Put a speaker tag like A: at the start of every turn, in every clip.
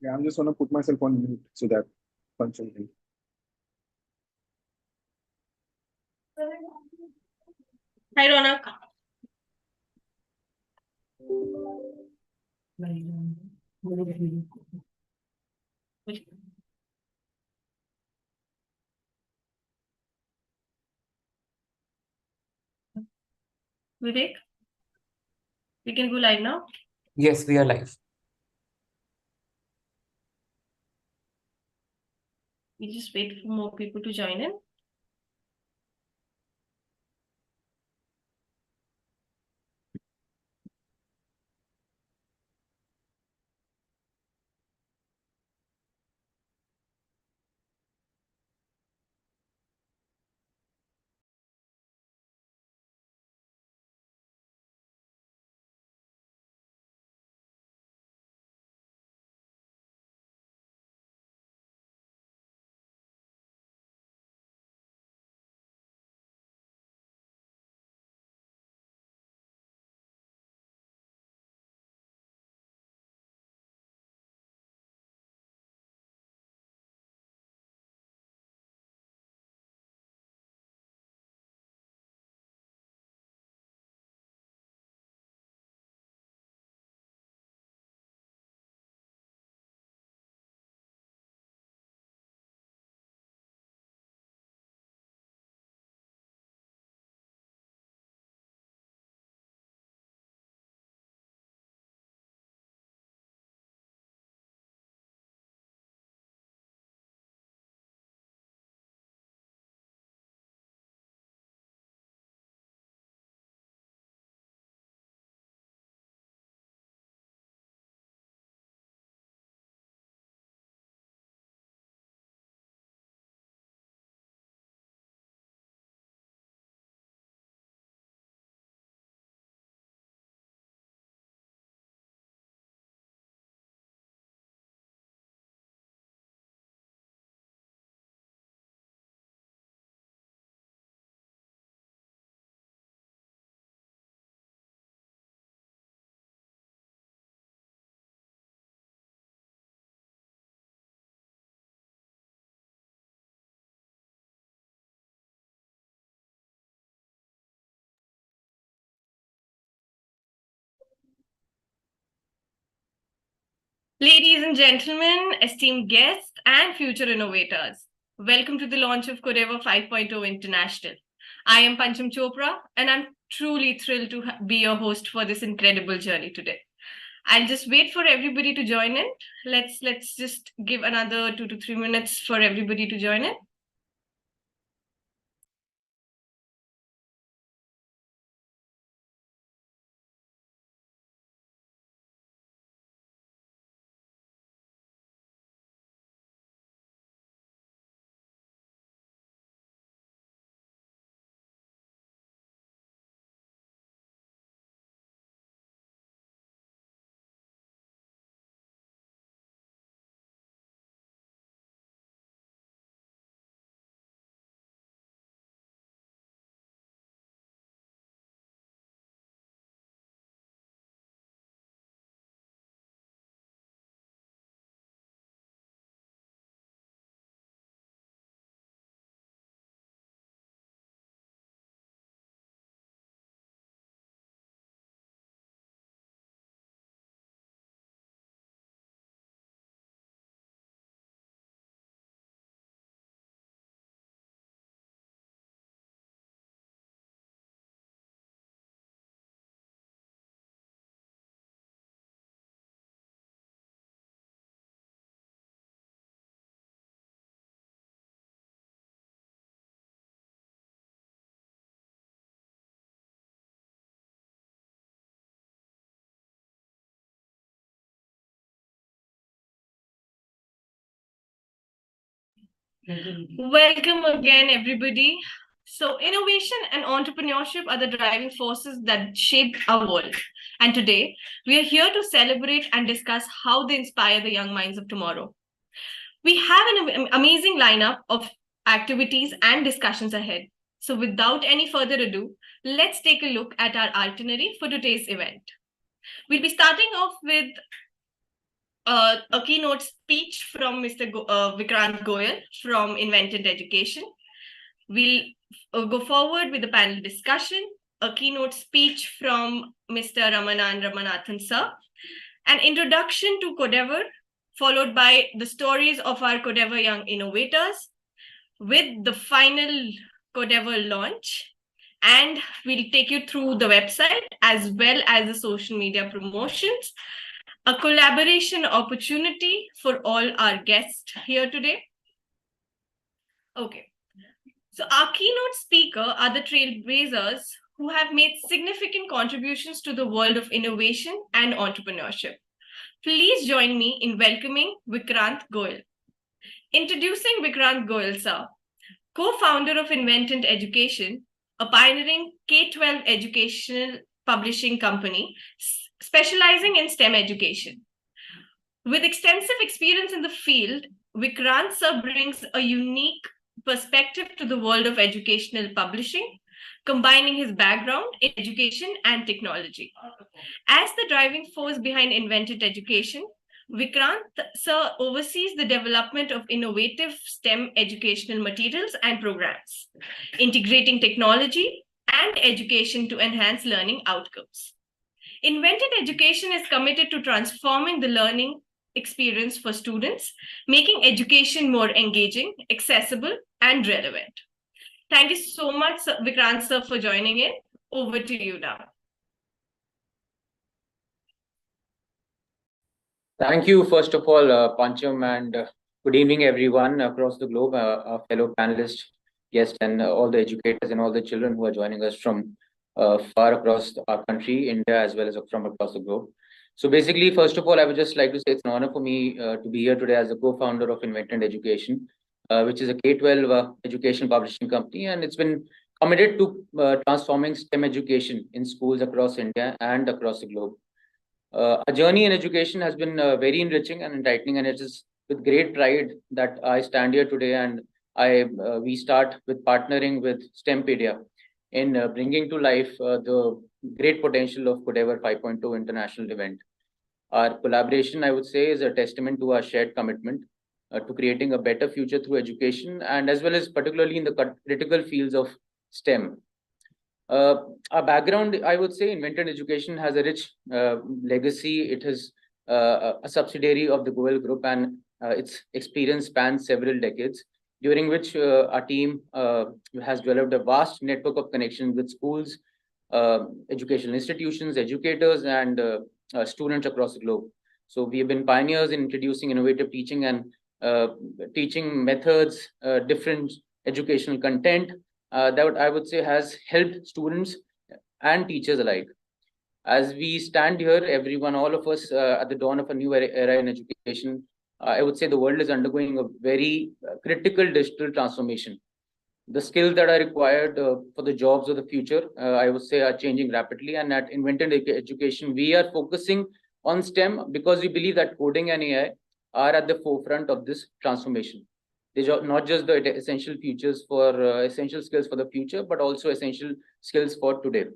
A: Okay, I'm just gonna put myself on mute so that function thing.
B: Hi, Ronak. Vivek, we can go live now.
C: Yes, we are live.
B: We just wait for more people to join in. Ladies and gentlemen, esteemed guests and future innovators, welcome to the launch of Codeva 5.0 International. I am Pancham Chopra and I'm truly thrilled to be your host for this incredible journey today. I'll just wait for everybody to join in. Let's just give another 2 to 3 minutes for everybody to join in. Welcome again, everybody. So innovation and entrepreneurship are the driving forces that shape our world. And today, we are here to celebrate and discuss how they inspire the young minds of tomorrow. We have an amazing lineup of activities and discussions ahead. So without any further ado, let's take a look at our itinerary for today's event. We'll be starting off with a keynote speech from Mr. Vikrant Goyal from Inventant Education. We'll go forward with the panel discussion, a keynote speech from Mr. Ramanan Ramanathan sir, an introduction to Codeavour, followed by the stories of our Codeva young innovators, with the final Codeavour launch. And we'll take you through the website as well as the social media promotions, a collaboration opportunity for all our guests here today. Okay, so our keynote speaker are the trailblazers who have made significant contributions to the world of innovation and entrepreneurship. Please join me in welcoming Vikrant Goyal. Introducing Vikrant Goyal, sir, co-founder of Inventant Education, a pioneering K-12 educational publishing company specializing in STEM education. With extensive experience in the field, Vikrant sir brings a unique perspective to the world of educational publishing, combining his background in education and technology. As the driving force behind Inventant Education, Vikrant sir oversees the development of innovative STEM educational materials and programs, integrating technology and education to enhance learning outcomes. Inventant Education is committed to transforming the learning experience for students, making education more engaging, accessible, and relevant. Thank you so much, Vikrant sir, for joining in. Over to you now.
C: Thank you, first of all, Pancham, and good evening, everyone across the globe, our fellow panelists, guests, and all the educators and all the children who are joining us from far across our country, India, as well as from across the globe. So basically, first of all, I would just like to say it's an honor for me to be here today as a co-founder of Inventant Education, which is a K-12 education publishing company, and it's been committed to transforming STEM education in schools across India and across the globe. Our journey in education has been very enriching and enlightening, and it is with great pride that I stand here today and we start with partnering with STEMpedia in bringing to life the great potential of Codeavour 5.0 international event. Our collaboration, I would say, is a testament to our shared commitment to creating a better future through education, and as well as particularly in the critical fields of STEM. Our background, I would say, Inventant Education has a rich legacy. It is a subsidiary of the Goyal Group, and its experience spans several decades, during which our team has developed a vast network of connections with schools, educational institutions, educators, and students across the globe. So we have been pioneers in introducing innovative teaching and teaching methods, different educational content, that I would say has helped students and teachers alike. As we stand here, everyone, all of us, at the dawn of a new era in education, I would say the world is undergoing a very critical digital transformation. The skills that are required for the jobs of the future, I would say, are changing rapidly. And at Inventant Education, we are focusing on STEM because we believe that coding and AI are at the forefront of this transformation. These are not just the essential features for essential skills for the future, but also essential skills for today.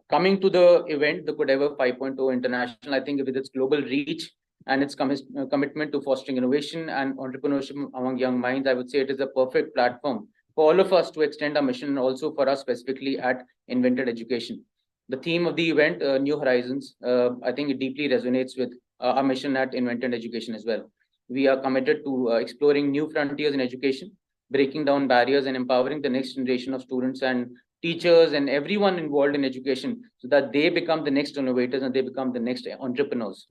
C: Coming to the event, the Codeva 5.0 International, I think with its global reach and its commitment to fostering innovation and entrepreneurship among young minds, I would say it is a perfect platform for all of us to extend our mission, and also for us specifically at Invented Education. The theme of the event, New Horizons, I think it deeply resonates with our mission at Invented Education as well. We are committed to exploring new frontiers in education, breaking down barriers and empowering the next generation of students and teachers and everyone involved in education so that they become the next innovators and they become the next entrepreneurs.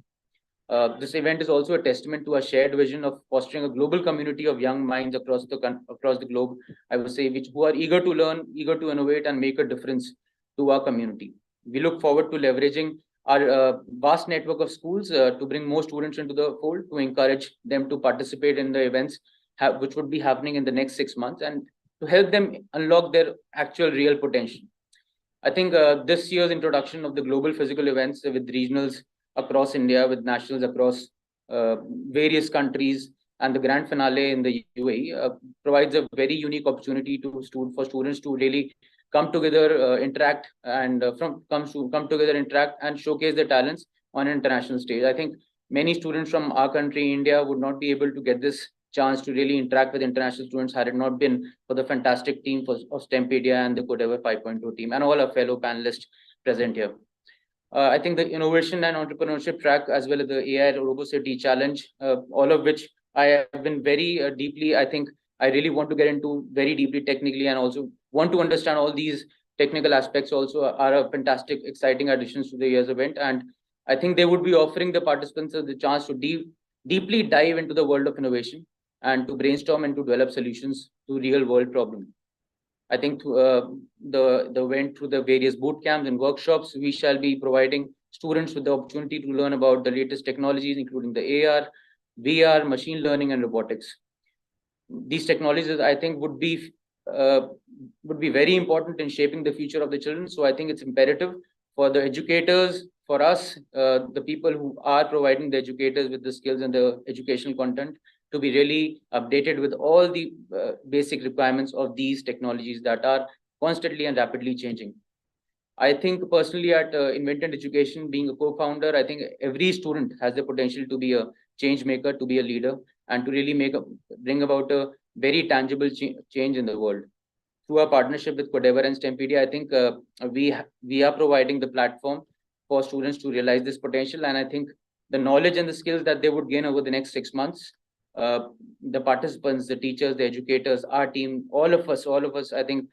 C: This event is also a testament to our shared vision of fostering a global community of young minds across the globe, I would say, who are eager to learn, eager to innovate and make a difference to our community. We look forward to leveraging our vast network of schools to bring more students into the fold, to encourage them to participate in the events which would be happening in the next 6 months, and to help them unlock their actual real potential. I think this year's introduction of the global physical events with regionals across India, with nationals across various countries, and the grand finale in the UAE provides a very unique opportunity for students to really come together, interact, and come together, interact, and showcase their talents on an international stage. I think many students from our country, India, would not be able to get this chance to really interact with international students had it not been for the fantastic team of STEMpedia and the Codeva 5.0 team and all our fellow panelists present here. I think the innovation and entrepreneurship track, as well as the AI Robocity challenge, all of which I have been very deeply, I think I really want to get into very deeply technically, and also want to understand all these technical aspects also are a fantastic, exciting additions to the year's event. And I think they would be offering the participants the chance to deeply dive into the world of innovation and to brainstorm and to develop solutions to real world problems. I think the went through the various boot camps and workshops, we shall be providing students with the opportunity to learn about the latest technologies, including the AR, VR, machine learning, and robotics. These technologies, I think, would be very important in shaping the future of the children. So I think it's imperative for the educators, for us, the people who are providing the educators with the skills and the educational content, to be really updated with all the basic requirements of these technologies that are constantly and rapidly changing. I think personally at Inventant Education, being a co-founder, I think every student has the potential to be a change maker, to be a leader, and to really bring about a very tangible change in the world. Through our partnership with Codeavour and STEMpedia, I think we are providing the platform for students to realize this potential. And I think the knowledge and the skills that they would gain over the next 6 months, the participants, the teachers, the educators, our team, all of us, I think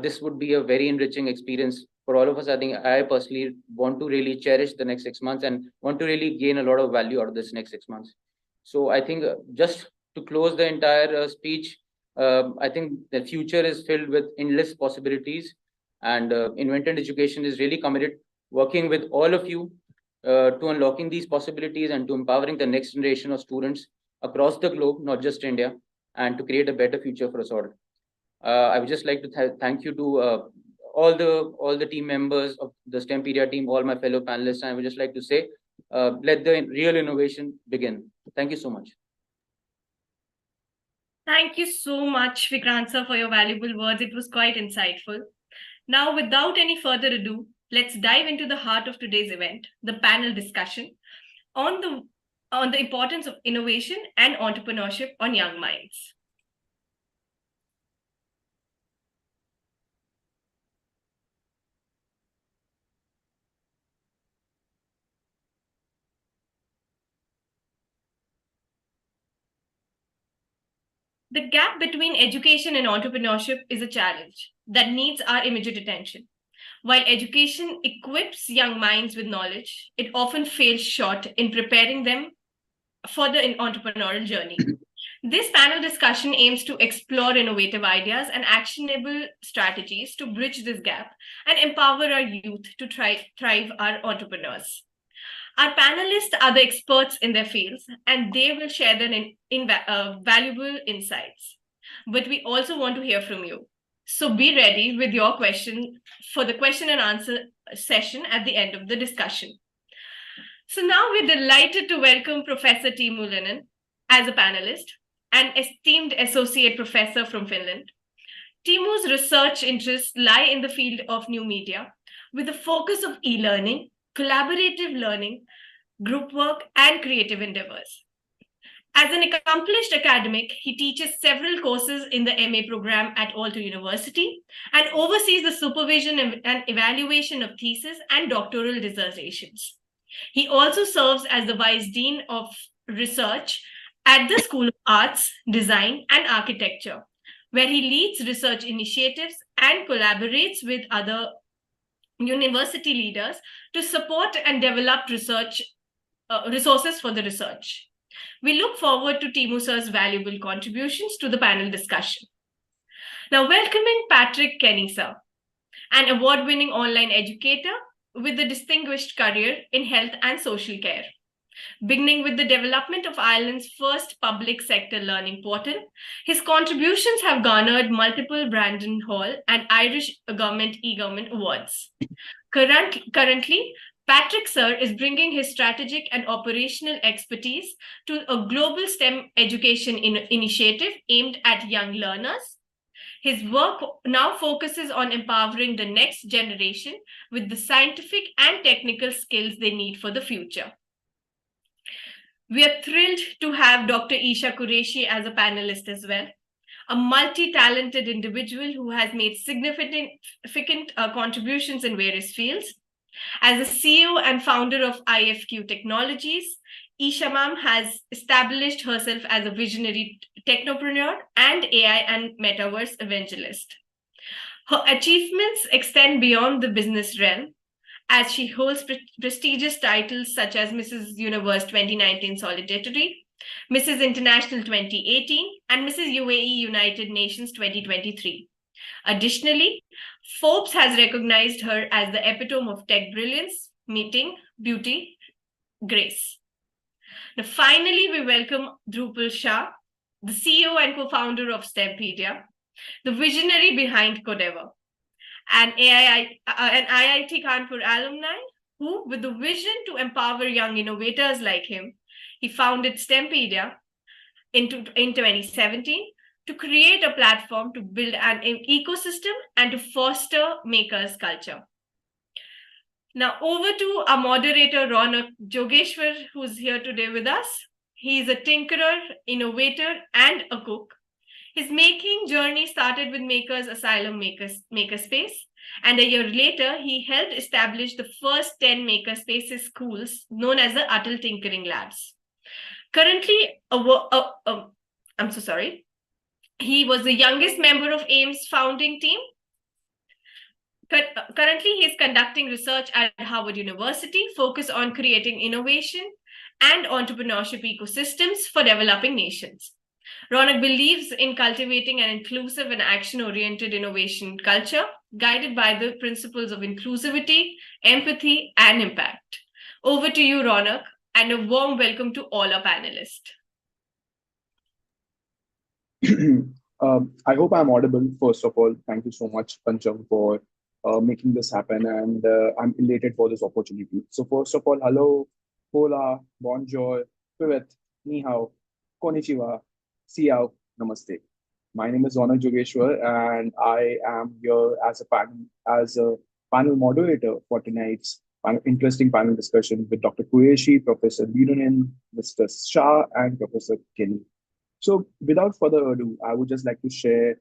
C: this would be a very enriching experience for all of us. I think I personally want to really cherish the next 6 months and want to really gain a lot of value out of this next 6 months. So I think just to close the entire speech, I think the future is filled with endless possibilities, and Inventant Education is really committed working with all of you to unlocking these possibilities and to empowering the next generation of students across the globe, not just India, and to create a better future for us all. I would just like to thank you to all the team members of the STEMpedia team, all my fellow panelists, and I would just like to say, let the real innovation begin. Thank you so much.
B: Thank you so much, Vikrant sir, for your valuable words. It was quite insightful. Now, without any further ado, let's dive into the heart of today's event, the panel discussion on the importance of innovation and entrepreneurship on young minds. The gap between education and entrepreneurship is a challenge that needs our immediate attention. While education equips young minds with knowledge, it often fails short in preparing them for the entrepreneurial journey. This panel discussion aims to explore innovative ideas and actionable strategies to bridge this gap and empower our youth to thrive our entrepreneurs. Our panelists are the experts in their fields, and they will share their valuable insights. But we also want to hear from you. So be ready with your question for the question and answer session at the end of the discussion. So now we're delighted to welcome Professor Teemu Leinonen as a panelist, an esteemed associate professor from Finland. Teemu's research interests lie in the field of new media, with a focus of e-learning, collaborative learning, group work, and creative endeavors. As an accomplished academic, he teaches several courses in the MA program at Aalto University and oversees the supervision and evaluation of thesis and doctoral dissertations. He also serves as the Vice Dean of Research at the School of Arts, Design, and Architecture, where he leads research initiatives and collaborates with other university leaders to support and develop resources for the research. We look forward to Teemu sir's valuable contributions to the panel discussion. Now, welcoming Patrick Kenny sir, an award-winning online educator with a distinguished career in health and social care. Beginning with the development of Ireland's first public sector learning portal, his contributions have garnered multiple Brandon Hall and Irish Government e-Government awards. Currently, Patrick sir is bringing his strategic and operational expertise to a global STEM education initiative aimed at young learners. His work now focuses on empowering the next generation with the scientific and technical skills they need for the future. We are thrilled to have Dr. Ishha Quraishi as a panelist as well, a multi-talented individual who has made significant contributions in various fields. As the CEO and founder of IFQ Technologies, Ishha ma'am has established herself as a visionary technopreneur and AI and metaverse evangelist. Her achievements extend beyond the business realm, as she holds prestigious titles such as Mrs. Universe 2019 Solidarity, Mrs. International 2018, and Mrs. UAE United Nations 2023. Additionally, Forbes has recognized her as the epitome of tech brilliance, meeting beauty, grace. Now, finally, we welcome Dhrupal Shah, the CEO and co-founder of STEMpedia, the visionary behind Codeva, an IIT Kanpur alumni who, with the vision to empower young innovators like him, he founded STEMpedia in 2017 to create a platform to build an ecosystem and to foster makers' culture. Now over to our moderator, Ramanan Jogeshwar, who's here today with us. He is a tinkerer, innovator, and a cook. His making journey started with Makers Asylum Makerspace, and a year later, he helped establish the first 10 makerspaces schools known as the Atal Tinkering Labs. Currently, he was the youngest member of AIM's founding team. Currently, he is conducting research at Harvard University, focused on creating innovation and entrepreneurship ecosystems for developing nations. Ronak believes in cultivating an inclusive and action-oriented innovation culture, guided by the principles of inclusivity, empathy, and impact. Over to you, Ronak, and a warm welcome to all our panelists.
A: I hope I'm audible. First of all, thank you so much, Pancham, for making this happen, and I'm elated for this opportunity. So first of all, hello, hola, bonjour, pivet, ni hao, konnichiwa, siao, namaste. My name is Ronak Jogeshwar, and I am here as a panel moderator for tonight's interesting panel discussion with Dr. Quraishi, Professor Leinonen, Mr. Shah, and Professor Kenny. So without further ado, I would just like to share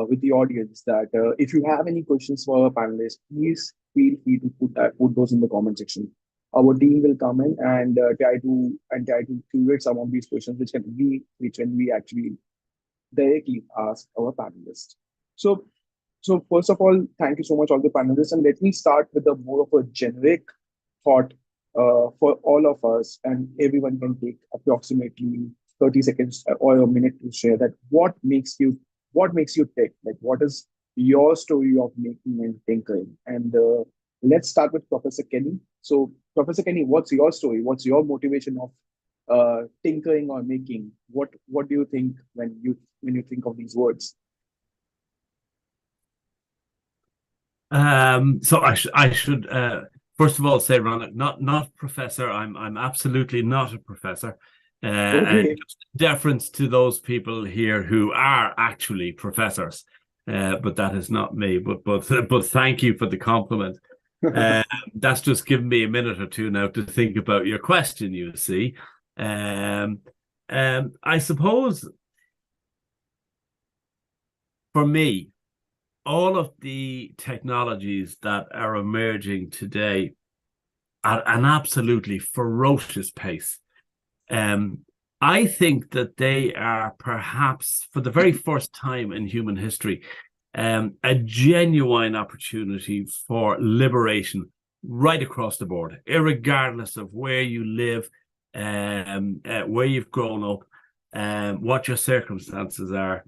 A: with the audience that if you have any questions for our panelists, please feel free to put those in the comment section. Our team will come in and try to curate some of these questions, which can we actually directly ask our panelists. So first of all, thank you so much, all the panelists, and let me start with a more of a generic thought for all of us, and everyone can take approximately 30 seconds or a minute to share that what makes you tick, like what is your story of making and tinkering. And let's start with Professor Kenny. So Professor Kenny, what's your story? What's your motivation of tinkering or making? What do you think when you think of these words?
D: So I should first of all say, Ronak, not professor. I'm absolutely not a professor.
A: Okay.
D: And deference to those people here who are actually professors, but that is not me. But thank you for the compliment. That's just given me a minute or two now to think about your question. You see, I suppose for me, all of the technologies that are emerging today at an absolutely ferocious pace. I think that they are perhaps, for the very first time in human history, a genuine opportunity for liberation right across the board, irregardless of where you live, where you've grown up, what your circumstances are.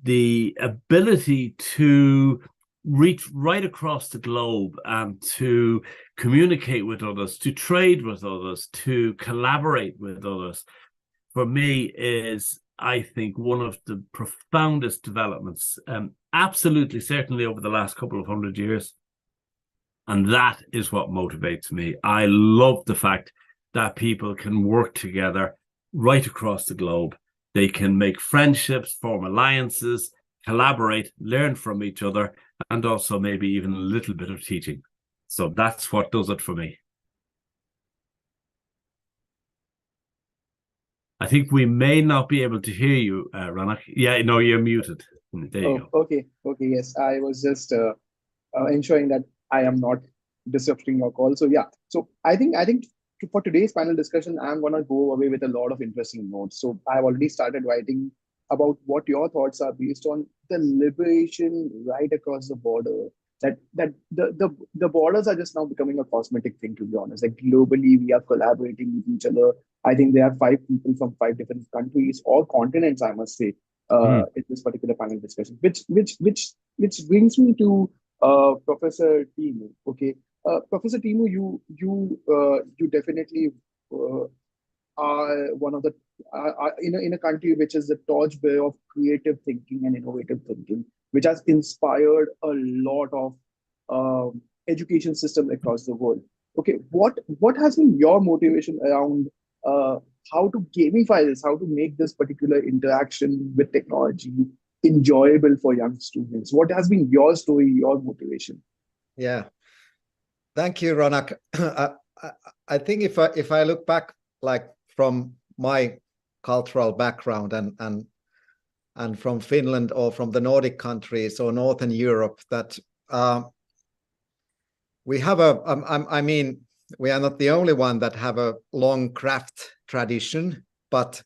D: The ability to reach right across the globe and to communicate with others, to trade with others, to collaborate with others, for me is, I think, one of the profoundest developments, absolutely, certainly over the last couple of 100 years. And that is what motivates me. I love the fact that people can work together right across the globe. They can make friendships, form alliances, collaborate, learn from each other, and also maybe even a little bit of teaching. So that's what does it for me. I think we may not be able to hear you, Ronak. Yeah, no, you're muted. There you go.
A: Okay. Yes, I was just ensuring that I am not disrupting your call. So yeah, so I think for today's panel discussion, I'm gonna go away with a lot of interesting notes. So I've already started writing about what your thoughts are based on the liberation right across the border. That the borders are just now becoming a cosmetic thing, to be honest. Like globally, we are collaborating with each other. I think there are 5 people from 5 different countries or continents, I must say, in this particular panel discussion. Which brings me to Professor Teemu. Okay, Professor Teemu, you definitely are one of the in a country which is the torchbearer of creative thinking and innovative thinking, which has inspired a lot of education systems across the world. Okay, what has been your motivation around how to gamify this, how to make this particular interaction with technology enjoyable for young students? What has been your story, your motivation?
E: Yeah, thank you, Ronak. I think if I look back, like from my cultural background and from Finland or from the Nordic countries or Northern Europe, that we have I mean, we are not the only one that have a long craft tradition, but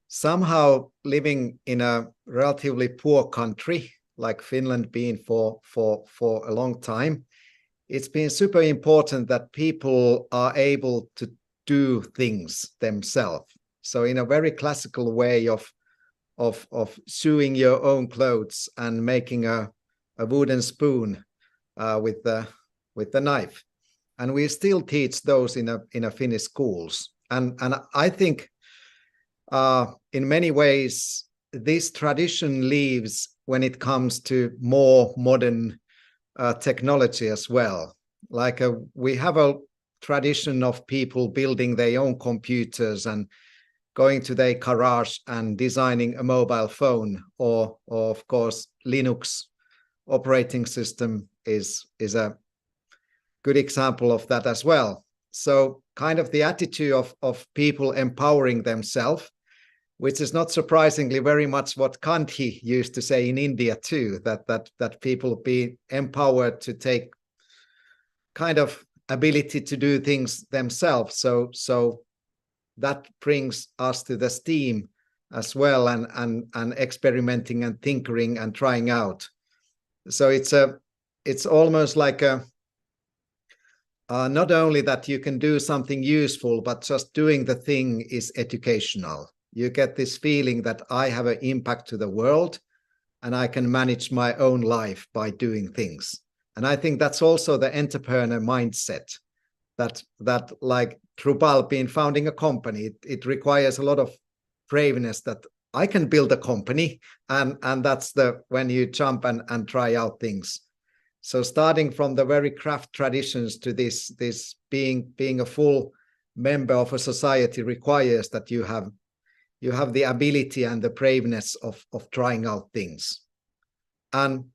E: somehow living in a relatively poor country like Finland being for a long time, it's been super important that people are able to do things themselves. So in a very classical way of sewing your own clothes and making a wooden spoon with the knife. And we still teach those in a Finnish schools. And I think in many ways this tradition lives when it comes to more modern technology as well. Like we have a tradition of people building their own computers and going to their garage and designing a mobile phone, or of course Linux operating system is a good example of that as well. So kind of the attitude of people empowering themselves, which is not surprisingly very much what Gandhi used to say in India too, that people be empowered to take kind of ability to do things themselves. So that brings us to the STEAM as well, and experimenting and tinkering and trying out. So it's almost like a not only that you can do something useful, but just doing the thing is educational. You get this feeling that I have an impact to the world and I can manage my own life by doing things. And I think that's also the entrepreneur mindset, that like Dhrupal being founding a company, it requires a lot of braveness that I can build a company, and that's when you jump and try out things. So starting from the very craft traditions to this being a full member of a society requires that you have the ability and the braveness of trying out things. And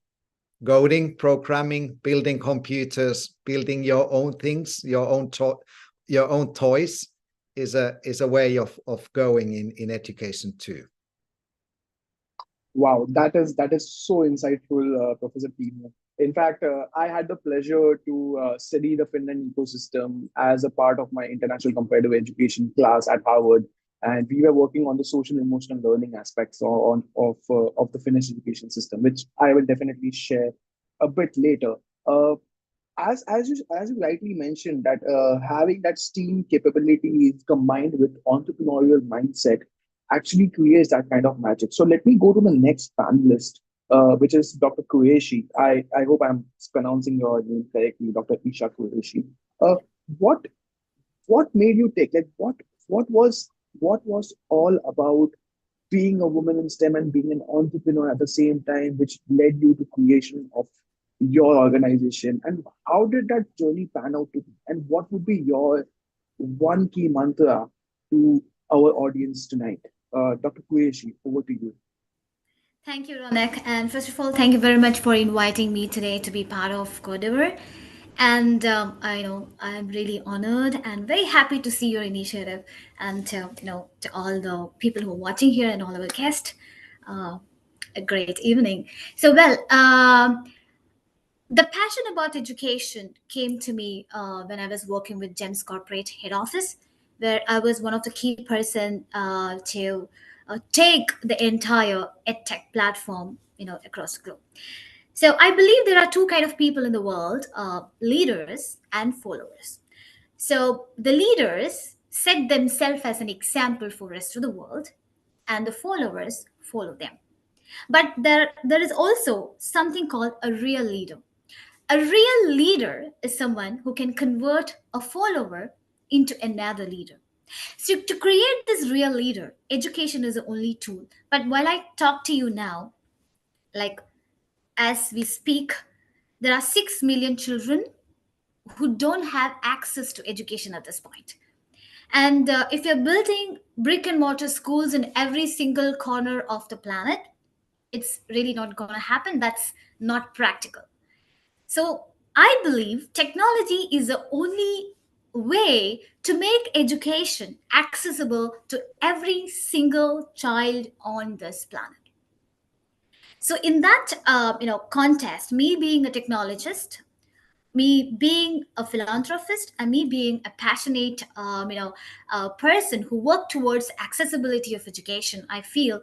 E: coding, programming, building computers, building your own things, your own toys is a way of going in education too.
A: Wow, that is so insightful, Professor Teemu. In fact, I had the pleasure to study the Finland ecosystem as a part of my international comparative education class at Harvard, and we were working on the social emotional learning aspects of the Finnish education system, which I will definitely share a bit later. As you rightly mentioned, that having that STEAM capabilities combined with entrepreneurial mindset actually creates that kind of magic. So let me go to the next panelist, which is Dr. Quraishi. I hope I'm pronouncing your name correctly, Dr. Ishha Quraishi. What made you take, like, what was all about being a woman in STEM and being an entrepreneur at the same time, which led you to creation of your organization, and how did that journey pan out to be? And what would be your one key mantra to our audience tonight? Dr. Quraishi, over to you.
F: Thank you, Ronak. And first of all, thank you very much for inviting me today to be part of Codeavour. And I know I'm really honored and very happy to see your initiative. And to all the people who are watching here and all our guests, uh, a great evening. So, well, the passion about education came to me when I was working with GEMS Corporate Head Office, where I was one of the key person to take the entire EdTech platform, across the globe. So I believe there are two kind of people in the world: leaders and followers. So the leaders set themselves as an example for rest of the world, and the followers follow them. But there is also something called a real leader. A real leader is someone who can convert a follower into another leader. So, to create this real leader, education is the only tool. But while I talk to you now, like as we speak, there are 6 million children who don't have access to education at this point. And if you're building brick and mortar schools in every single corner of the planet, it's really not going to happen. That's not practical. So I believe technology is the only way to make education accessible to every single child on this planet. So in that context, me being a technologist, me being a philanthropist, and me being a passionate person who work towards accessibility of education, I feel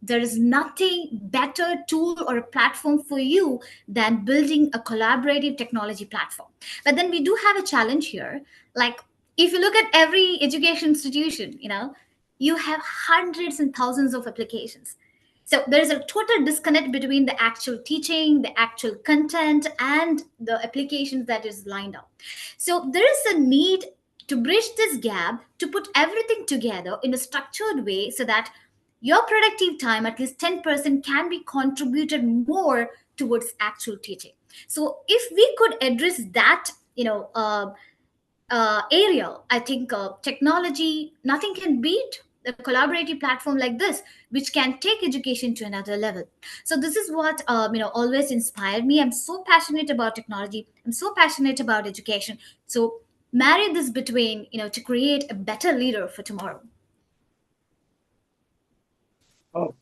F: there is nothing better tool or a platform for you than building a collaborative technology platform. But then we do have a challenge here. Like, if you look at every education institution, you have hundreds and thousands of applications. So there is a total disconnect between the actual teaching, the actual content, and the applications that is lined up. So there is a need to bridge this gap, to put everything together in a structured way so that your productive time, at least 10%, can be contributed more towards actual teaching. So if we could address that, area, I think technology, nothing can beat a collaborative platform like this, which can take education to another level. So this is what always inspired me. I'm so passionate about technology. I'm so passionate about education. So marry this between, to create a better leader for tomorrow.
A: Oh,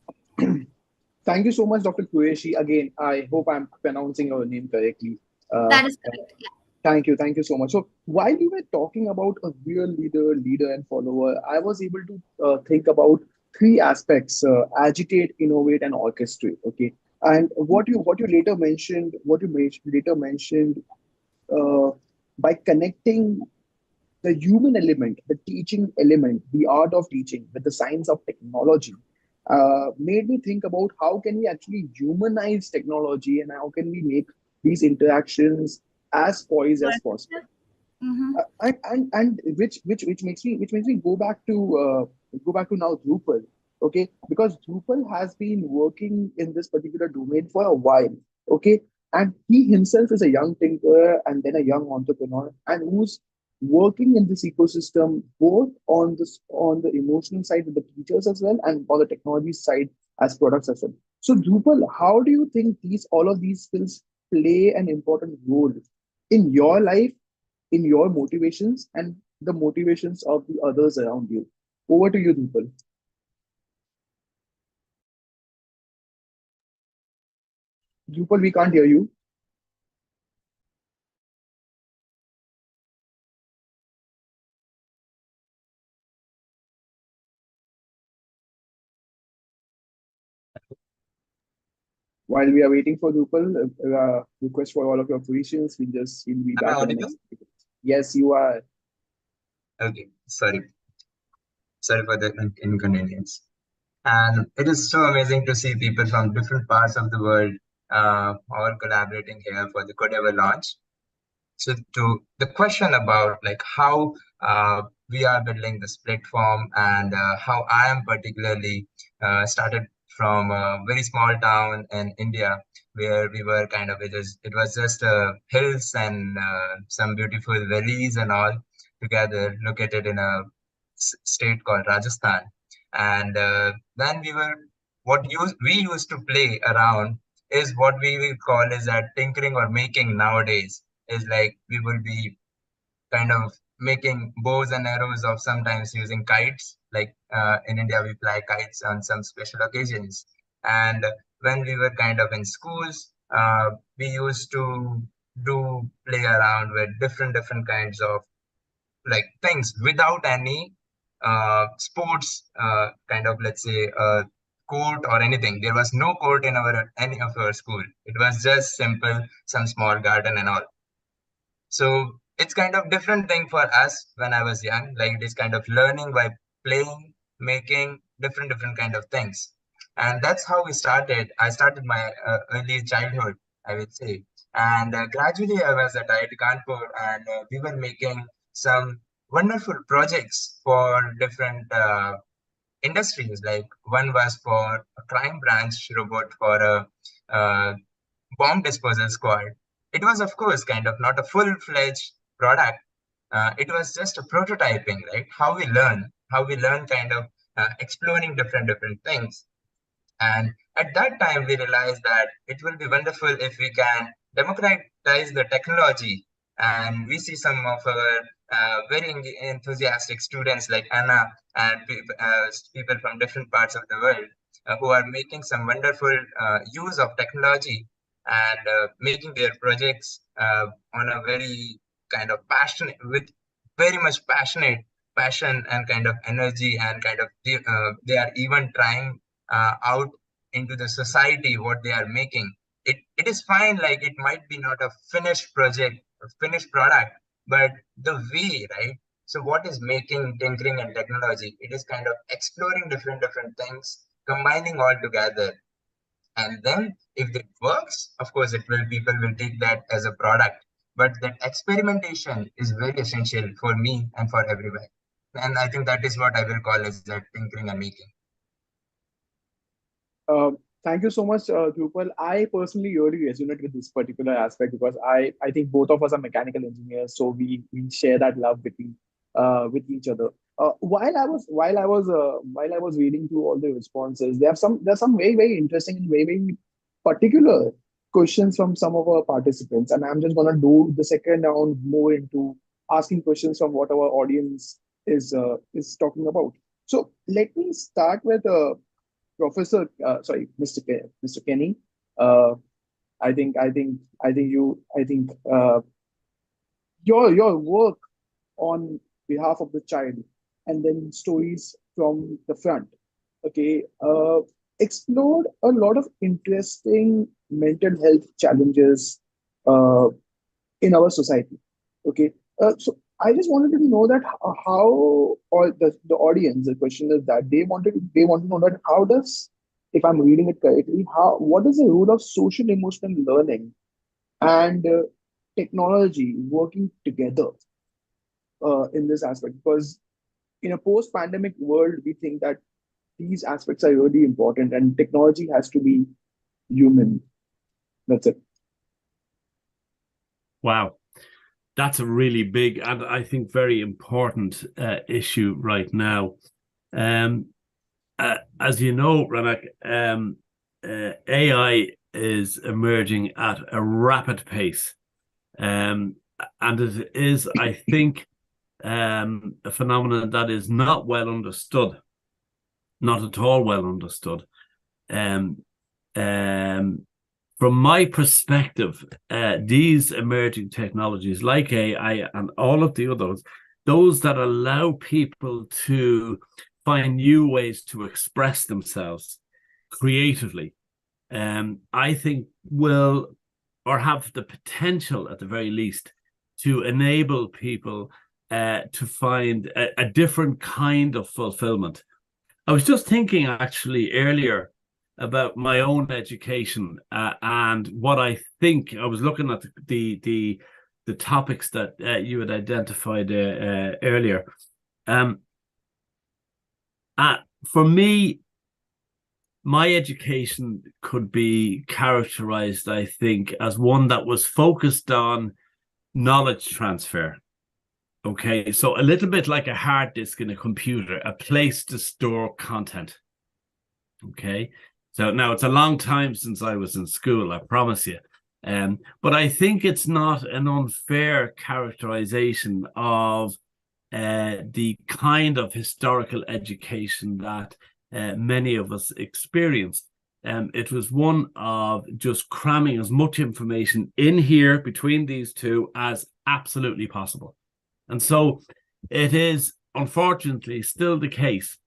A: thank you so much, Dr. Qureshi. Again, I hope I'm pronouncing your name correctly. Uh,
F: That is correct. Yeah.
A: Thank you so much. So while you were talking about a real leader, and follower, I was able to think about three aspects: agitate, innovate, and orchestrate. Okay, and later mentioned uh, by connecting the human element, the teaching element, the art of teaching with the science of technology, made me think about how can we actually humanize technology and how can we make these interactions as poised as possible.
F: Mhm.
A: And which makes me go back to now Drupal. Okay, because Drupal has been working in this particular domain for a while. Okay, and he himself is a young thinker and then a young entrepreneur, and who's working in this ecosystem both on the emotional side with the teachers as well, and on the technology side as products as well. So Drupal, how do you think all of these skills play an important role in your life, in your motivations, and the motivations of the others around you? Over to you, Dhrupal. Dhrupal, we can't hear you. While we are waiting for Dhrupal, request for all of your questions. We'll be
G: Am I
A: back in the
G: audible?
A: next. Yes, you are.
G: Okay, sorry. Sorry for the inconvenience. And it is so amazing to see people from different parts of the world all collaborating here for the Codeva launch. So to the question about like how we are building this platform and how I am particularly started from a very small town in India where we were kind of it was just hills and some beautiful valleys and all together located in a state called Rajasthan. And then we used to play around is what we will call is that tinkering or making nowadays. is like we would be kind of making bows and arrows of sometimes using kites. Like in India, we fly kites on some special occasions. And when we were kind of in schools, we used to do play around with different kinds of like things without any sports kind of, let's say, court or anything. There was no court in any of our school. It was just simple some small garden and all. So it's kind of different thing for us when I was young. Like it is kind of learning by playing, making different kind of things. And that's how we started. I started my early childhood, I would say. And gradually I was at IIT Kanpur, and we were making some wonderful projects for different industries. Like one was for a crime branch robot for a bomb disposal squad. It was, of course, kind of not a full-fledged product. It was just a prototyping, right? How we learn kind of exploring different things. And at that time, we realized that it will be wonderful if we can democratize the technology. And we see some of our very enthusiastic students like Anna and people from different parts of the world who are making some wonderful use of technology and making their projects on a very kind of passionate, with very much passion and kind of energy, and kind of they are even trying out into the society what they are making. It is fine, like it might be not a finished project, a finished product, but the way, right? So what is making tinkering and technology? It is kind of exploring different things, combining all together. And then if it works, of course people will take that as a product. But that experimentation is very essential for me and for everyone. And I think that is what I will call as that tinkering and making.
A: Thank you so much, Dhrupal. I personally really resonate with this particular aspect because I think both of us are mechanical engineers, so we share that love between with each other. While I was reading through all the responses, there's some very interesting and very particular questions from some of our participants, and I'm just gonna do the second round more into asking questions from what our audience is talking about. So let me start with Professor, Mr. Kenny. I think your work on behalf of the child, and then stories from the front. Okay, explored a lot of interesting mental health challenges in our society. Okay, so I just wanted to know that how, or the audience, the question is that they want to know that how does, if I'm reading it correctly, what is the role of social emotional learning and technology working together in this aspect? Because in a post-pandemic world, we think that these aspects are really important, and technology has to be human. That's it.
D: Wow. That's a really big and I think very important issue right now. As you know, Ranak, AI is emerging at a rapid pace. And it is, I think, a phenomenon that is not well understood, not at all well understood. From my perspective, these emerging technologies like AI and all of the others, those that allow people to find new ways to express themselves creatively, I think will, or have the potential at the very least, to enable people to find a different kind of fulfillment. I was just thinking actually earlier about my own education and what I think. I was looking at the topics that you had identified earlier. For me, my education could be characterized, I think, as one that was focused on knowledge transfer. Okay, so a little bit like a hard disk in a computer, a place to store content. Okay. So now it's a long time since I was in school, I promise you. But I think it's not an unfair characterization of the kind of historical education that many of us experienced. It was one of just cramming as much information in here between these two as absolutely possible. And so it is, unfortunately, still the case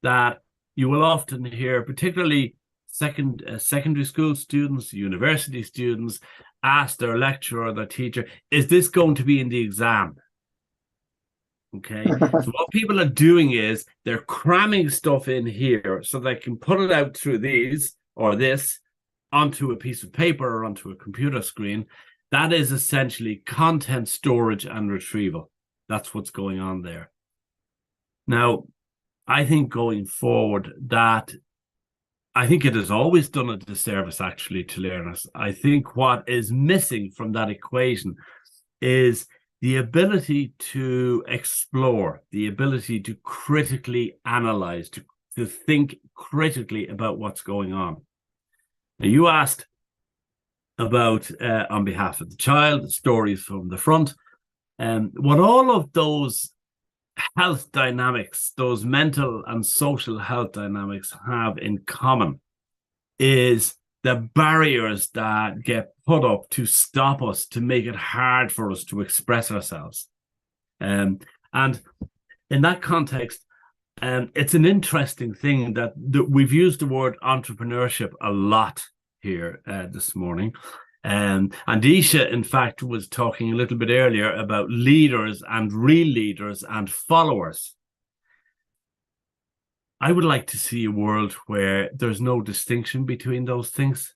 D: that you will often hear, particularly secondary school students, university students, ask their lecturer or their teacher, is this going to be in the exam? Okay, so what people are doing is they're cramming stuff in here so they can put it out through these or this onto a piece of paper or onto a computer screen. That is essentially content storage and retrieval. That's what's going on there. Now, I think going forward that I think it has always done a disservice actually to learners. I think what is missing from that equation is the ability to explore, the ability to critically analyze, to think critically about what's going on. Now, you asked about, on behalf of the child, stories from the front. What all of those health dynamics, those mental and social health dynamics have in common is the barriers that get put up to stop us, to make it hard for us to express ourselves. And in that context, it's an interesting thing that we've used the word entrepreneurship a lot here this morning. And Ishha, in fact, was talking a little bit earlier about leaders and real leaders and followers. I would like to see a world where there's no distinction between those things.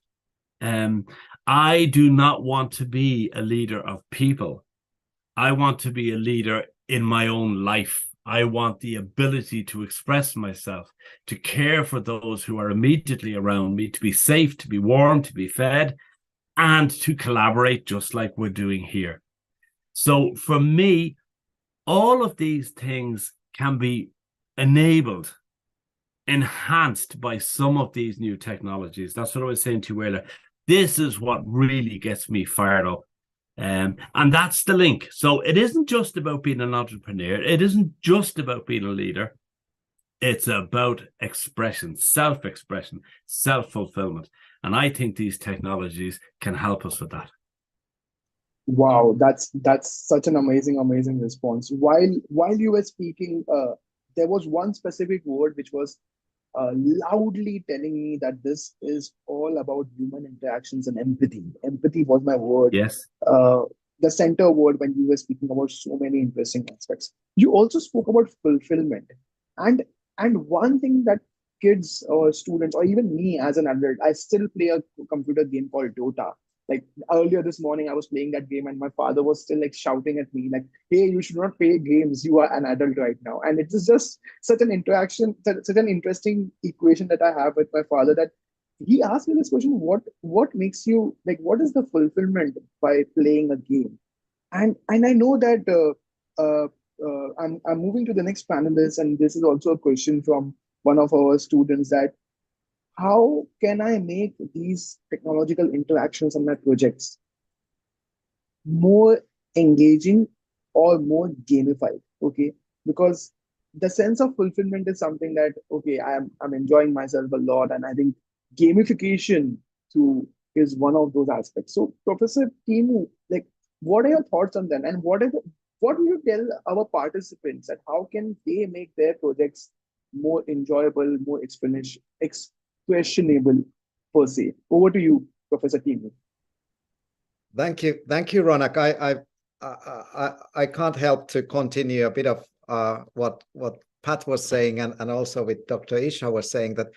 D: I do not want to be a leader of people. I want to be a leader in my own life. I want the ability to express myself, to care for those who are immediately around me, to be safe, to be warm, to be fed, and to collaborate just like we're doing here. So for me, all of these things can be enabled, enhanced by some of these new technologies. That's what I was saying to you earlier. This is what really gets me fired up. And that's the link. So it isn't just about being an entrepreneur. It isn't just about being a leader. It's about expression, self-expression, self-fulfillment. And I think these technologies can help us with that.
A: Wow, that's such an amazing response. While you were speaking, there was one specific word which was loudly telling me that this is all about human interactions and empathy. Empathy was my word.
D: Yes.
A: The center word when you were speaking about so many interesting aspects. You also spoke about fulfillment, and one thing that kids or students or even me as an adult, I still play a computer game called Dota. Like earlier this morning, I was playing that game and my father was still like shouting at me like, hey, you should not play games. You are an adult right now. And it is just such an interaction, such an interesting equation that I have with my father that he asked me this question, what makes you, like, what is the fulfillment by playing a game? And I know that I'm moving to the next panelist, and this is also a question from one of our students that how can I make these technological interactions and my projects more engaging or more gamified? Okay, because the sense of fulfillment is something that I'm enjoying myself a lot, and I think gamification too is one of those aspects. So, Professor Teemu, like, what are your thoughts on that, and what do you tell our participants that how can they make their projects more enjoyable, more questionable per se? Over to you, Professor Teemu.
E: Thank you, Ronak. I can't help to continue a bit of what Pat was saying, and also with Dr. Ishha was saying that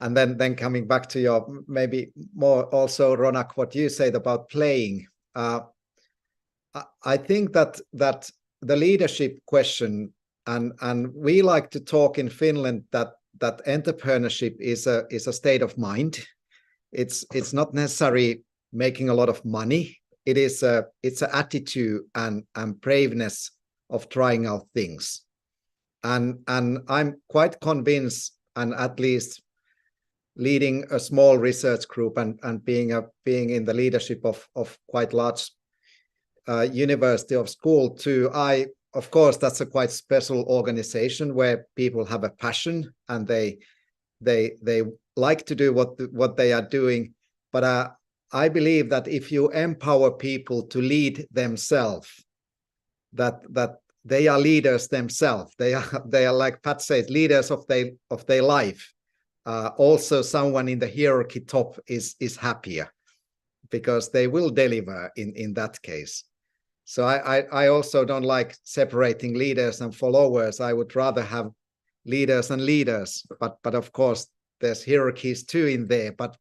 E: and then coming back to your maybe more also, Ronak, what you said about playing. I think that the leadership question, and we like to talk in Finland that entrepreneurship is a state of mind. It's not necessarily making a lot of money. It's an attitude and braveness of trying out things. And I'm quite convinced, and at least leading a small research group and being in the leadership of quite large university of school to of course, that's a quite special organization where people have a passion and they like to do what they are doing. But I believe that if you empower people to lead themselves, that they are leaders themselves. They are like Pat says, leaders of their life. Also, someone in the hierarchy top is happier because they will deliver in that case. So I also don't like separating leaders and followers. I would rather have leaders and leaders, but of course there's hierarchies too in there. But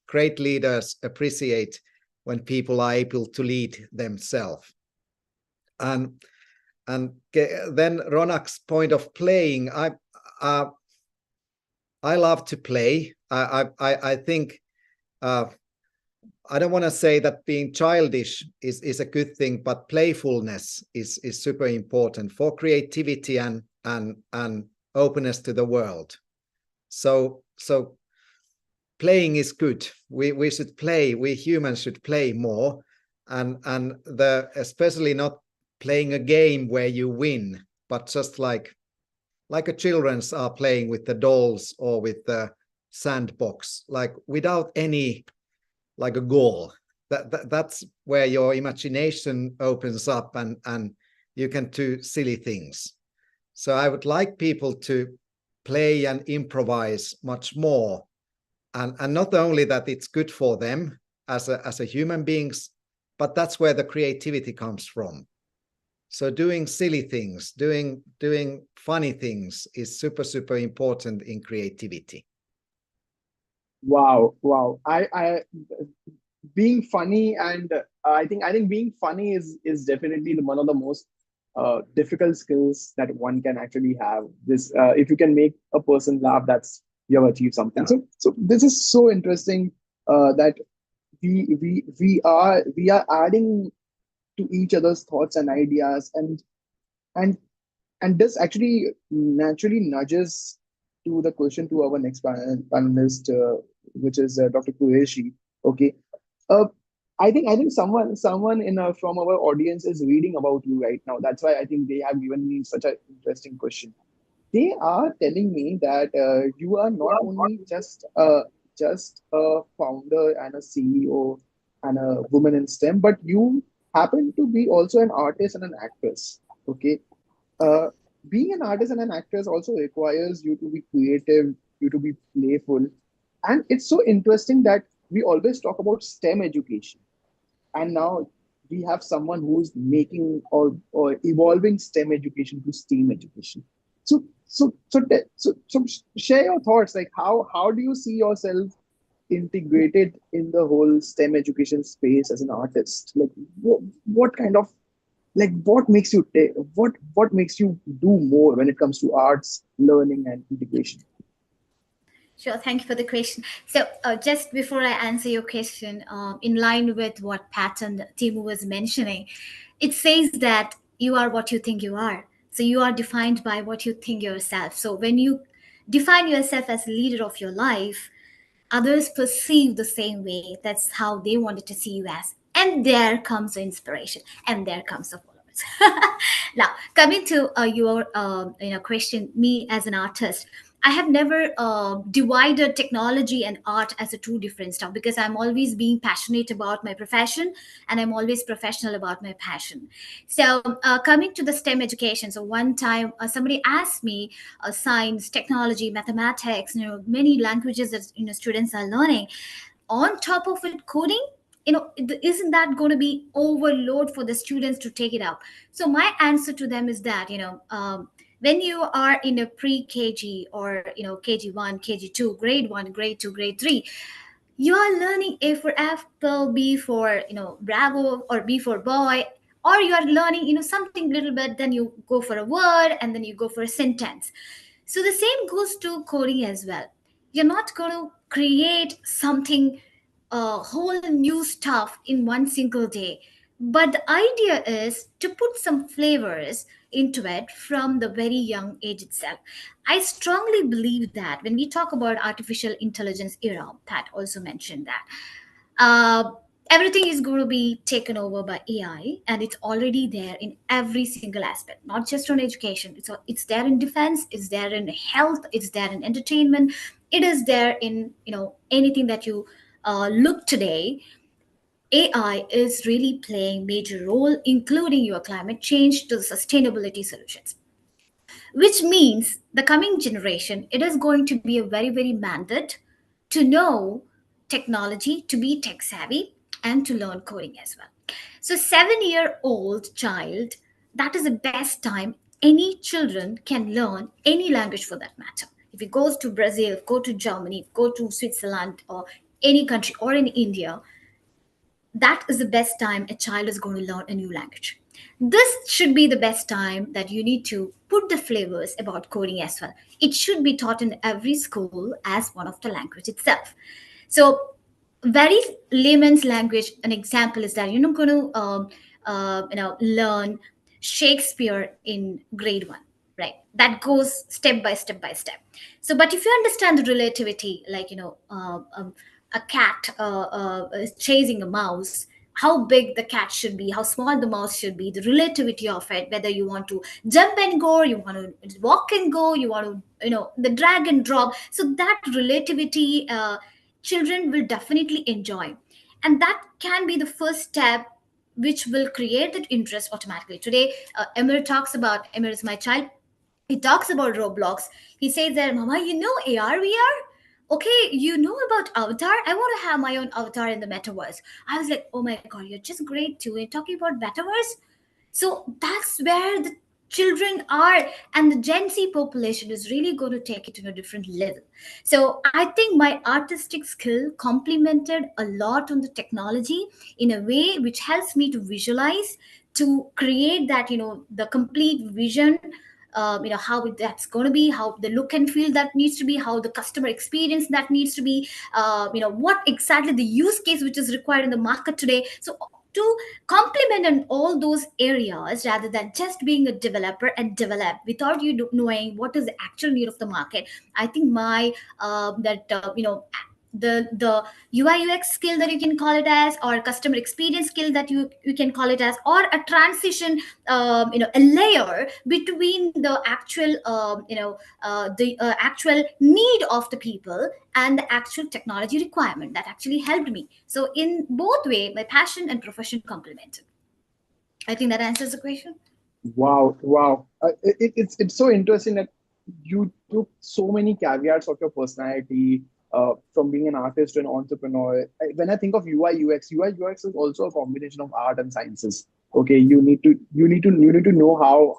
E: great leaders appreciate when people are able to lead themselves. And then Ronak's point of playing, I love to play. I think. I don't want to say that being childish is a good thing, but playfulness is super important for creativity and openness to the world. So playing is good. We should play. We humans should play more, and especially not playing a game where you win, but just like a children's are playing with the dolls or with the sandbox, like without any like a goal. That's where your imagination opens up and you can do silly things. So I would like people to play and improvise much more, and not only that it's good for them as a human beings, but that's where the creativity comes from. So doing silly things, doing funny things is super important in creativity.
A: Wow. I being funny, and I think being funny is definitely one of the most difficult skills that one can actually have. This if you can make a person laugh, that's you have achieved something. So this is so interesting that we are adding to each other's thoughts and ideas, and this actually naturally nudges to the question to our next panelist, which is Dr. Qureshi. Okay, uh, I think someone in from our audience is reading about you right now. That's why I think they have given me such an interesting question. They are telling me that you are not only just a founder and a CEO and a woman in STEM, but you happen to be also an artist and an actress. Okay, uh, being an artist and an actress also requires you to be creative, you to be playful, and it's so interesting that we always talk about STEM education, and now we have someone who's making or evolving STEM education to STEAM education. So share your thoughts. Like how do you see yourself integrated in the whole STEM education space as an artist? Like what kind of like what makes you what makes you do more when it comes to arts, learning, and integration?
F: Sure, thank you for the question. So, just before I answer your question, in line with what Pat and Teemu was mentioning, it says that you are what you think you are. So, you are defined by what you think yourself. So, when you define yourself as leader of your life, others perceive the same way. That's how they wanted to see you as. And there comes the inspiration, and there comes the followers. Now, coming to your question, me as an artist, I have never divided technology and art as a two different stuff because I'm always being passionate about my profession and I'm always professional about my passion. So coming to the STEM education, so one time somebody asked me science, technology, mathematics, many languages that students are learning. On top of it, coding, isn't that going to be overload for the students to take it up? So my answer to them is that when you are in a pre-KG or KG1, KG2, grade 1, grade 2, grade 3, you are learning A for apple, B for bravo, or B for boy, or you are learning something little bit, then you go for a word and then you go for a sentence. So the same goes to coding as well. You're not going to create something whole new stuff in one single day, but the idea is to put some flavors into it from the very young age itself. I strongly believe that when we talk about artificial intelligence era, Pat also mentioned that uh, everything is going to be taken over by AI, and it's already there in every single aspect, not just on education. It's there in defense, it's there in health, it's there in entertainment, it is there in anything that you look today. AI is really playing major role, including your climate change to the sustainability solutions, which means the coming generation, it is going to be a very, very mandate to know technology, to be tech savvy, and to learn coding as well. So 7-year-old child, that is the best time any children can learn any language for that matter. If he goes to Brazil, go to Germany, go to Switzerland, or any country, or in India, that is the best time a child is going to learn a new language. This should be the best time that you need to put the flavors about coding as well. It should be taught in every school as one of the language itself. So, very layman's language, an example is that you're not going to learn Shakespeare in grade 1, right? That goes step by step by step. So, but if you understand the relativity, like a cat is chasing a mouse, how big the cat should be, how small the mouse should be, the relativity of it, whether you want to jump and go, you want to walk and go, you want to the drag and drop. So that relativity, children will definitely enjoy, and that can be the first step which will create that interest automatically. Today Emir is my child. He talks about Roblox. He says that, Mama, AR, VR? Okay, about Avatar? I want to have my own avatar in the metaverse. I was like, oh my God, you're just great too. You're talking about metaverse? So that's where the children are, and the Gen Z population is really going to take it to a different level. So I think my artistic skill complemented a lot on the technology in a way which helps me to visualize, to create that, the complete vision, how that's going to be, how the look and feel that needs to be, how the customer experience that needs to be, what exactly the use case which is required in the market today. So to complement in all those areas, rather than just being a developer and develop without you knowing what is the actual need of the market. I think my the UI UX skill that you can call it as, or customer experience skill that you can call it as, or a transition, a layer between the actual actual need of the people and the actual technology requirement, that actually helped me. So in both way, my passion and profession complemented. I think that answers the question.
A: Wow, wow. It's so interesting that you took so many caveats of your personality, from being an artist to an entrepreneur. When I think of UI UX is also a combination of art and sciences. Okay, you need to know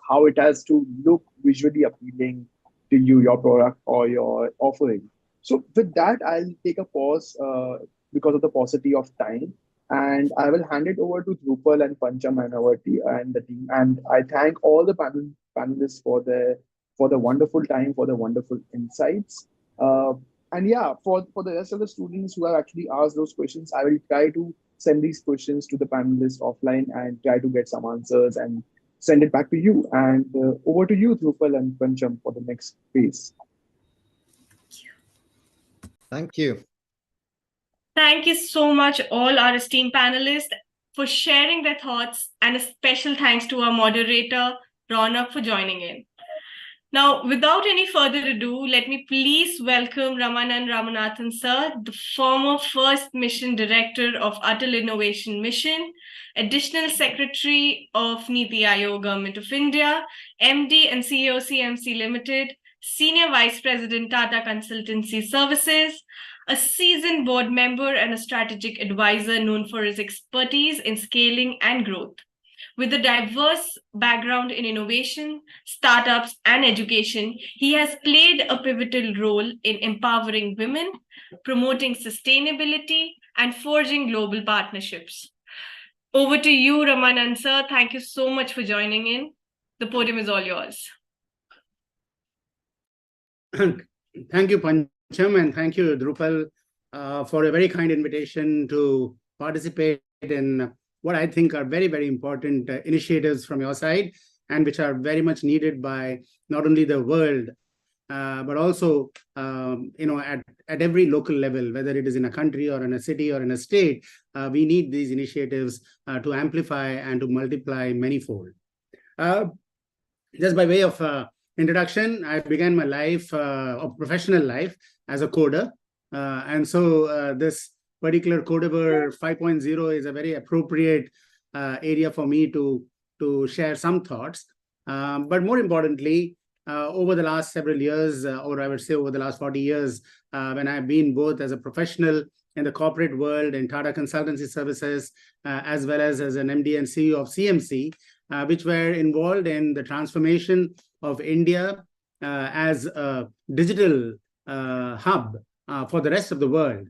A: how it has to look visually appealing to you, your product or your offering. So with that, I'll take a pause, because of the paucity of time, and I will hand it over to Dhrupal and Pancham and the team. And I thank all the panelists for the wonderful time, for the wonderful insights. And yeah, for the rest of the students who have actually asked those questions, I will try to send these questions to the panelists offline and try to get some answers and send it back to you. And over to you, Dhrupal and Pancham, for the next phase.
E: Thank you.
B: Thank you so much, all our esteemed panelists, for sharing their thoughts, and a special thanks to our moderator, Ronak, for joining in. Now, without any further ado, let me please welcome Ramanan Ramanathan, sir, the former First Mission Director of Atal Innovation Mission, Additional Secretary of NITI Aayog, Government of India, MD and CEO CMC Limited, Senior Vice President, Tata Consultancy Services, a seasoned board member and a strategic advisor known for his expertise in scaling and growth. With a diverse background in innovation, startups, and education, he has played a pivotal role in empowering women, promoting sustainability, and forging global partnerships. Over to you, Ramanan sir. Thank you so much for joining in. The podium is all yours.
H: Thank you, Pancham, and thank you, Dhrupal, for a very kind invitation to participate in what I think are very, very important initiatives from your side. and which are very much needed by not only the world, but also at every local level, whether it is in a country or in a city or in a state. We need these initiatives to amplify and to multiply manyfold. Just by way of introduction, I began my life, professional life, as a coder. And so this particular Codeavour 5.0 is a very appropriate area for me to share some thoughts. But more importantly, over the last several years, or I would say over the last 40 years, when I've been both as a professional in the corporate world in Tata Consultancy Services, as well as an MD and CEO of CMC, which were involved in the transformation of India as a digital hub for the rest of the world.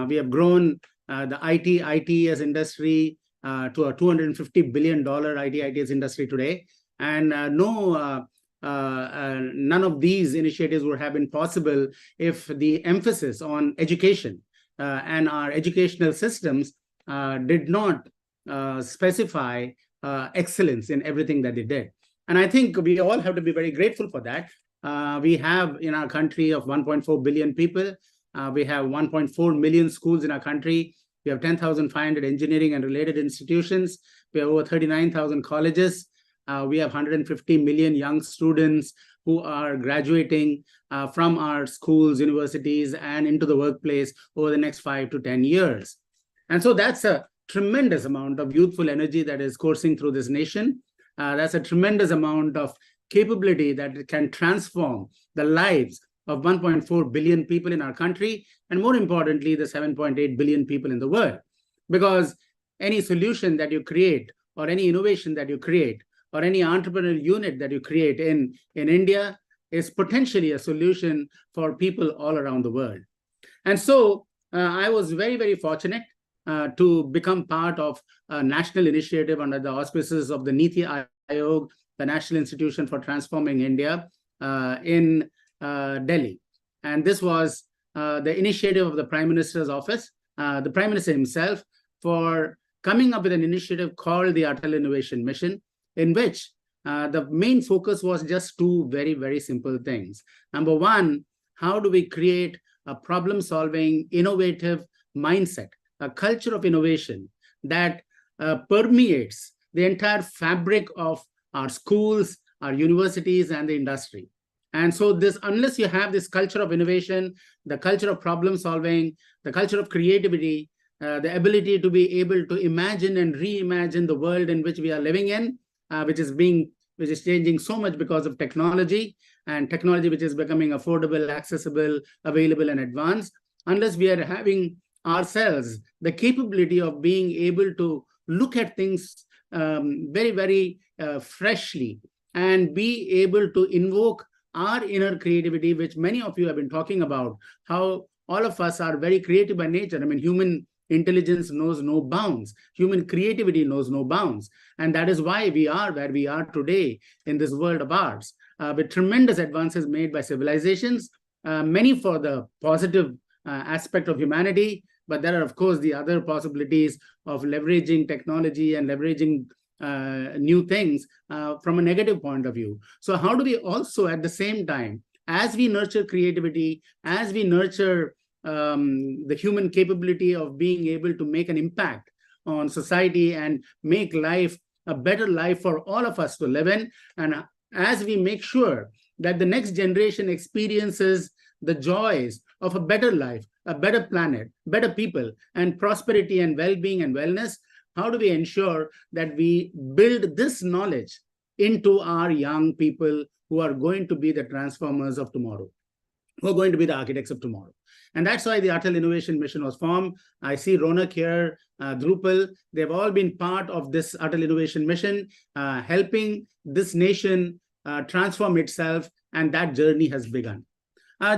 H: We have grown the ITS industry to a $250 billion ITS industry today. And none of these initiatives would have been possible if the emphasis on education and our educational systems did not specify excellence in everything that they did. And I think we all have to be very grateful for that. We have in our country of 1.4 billion people, we have 1.4 million schools in our country. We have 10,500 engineering and related institutions. We have over 39,000 colleges. We have 150 million young students who are graduating from our schools, universities, and into the workplace over the next 5 to 10 years. And so that's a tremendous amount of youthful energy that is coursing through this nation. That's a tremendous amount of capability that can transform the lives of 1.4 billion people in our country, and more importantly, the 7.8 billion people in the world. Because any solution that you create, or any innovation that you create, or any entrepreneurial unit that you create in India is potentially a solution for people all around the world. And so I was very, very fortunate to become part of a national initiative under the auspices of the NITI Aayog, the National Institution for Transforming India in Delhi. And this was the initiative of the Prime Minister's office, the Prime Minister himself, for coming up with an initiative called the Atal Innovation Mission, in which the main focus was just two very, very simple things. Number one, how do we create a problem-solving, innovative mindset, a culture of innovation that permeates the entire fabric of our schools, our universities, and the industry. And so this, unless you have this culture of innovation, the culture of problem solving, the culture of creativity, the ability to be able to imagine and reimagine the world in which we are living in, which is changing so much because of technology, and technology which is becoming affordable, accessible, available, and advanced, unless we are having ourselves the capability of being able to look at things very, very freshly and be able to invoke our inner creativity, which many of you have been talking about, how all of us are very creative by nature. I mean, human intelligence knows no bounds. Human creativity knows no bounds. And that is why we are where we are today in this world of ours, with tremendous advances made by civilizations, many for the positive aspect of humanity. But there are, of course, the other possibilities of leveraging technology and leveraging new things from a negative point of view. So how do we also, at the same time, as we nurture creativity, as we nurture the human capability of being able to make an impact on society and make life a better life for all of us to live in, and as we make sure that the next generation experiences the joys of a better life, a better planet, better people, and prosperity and well-being and wellness, how do we ensure that we build this knowledge into our young people who are going to be the transformers of tomorrow, who are going to be the architects of tomorrow? And that's why the Atal Innovation Mission was formed. I see Ronak here, Dhrupal, they've all been part of this Atal Innovation Mission, helping this nation transform itself, and that journey has begun.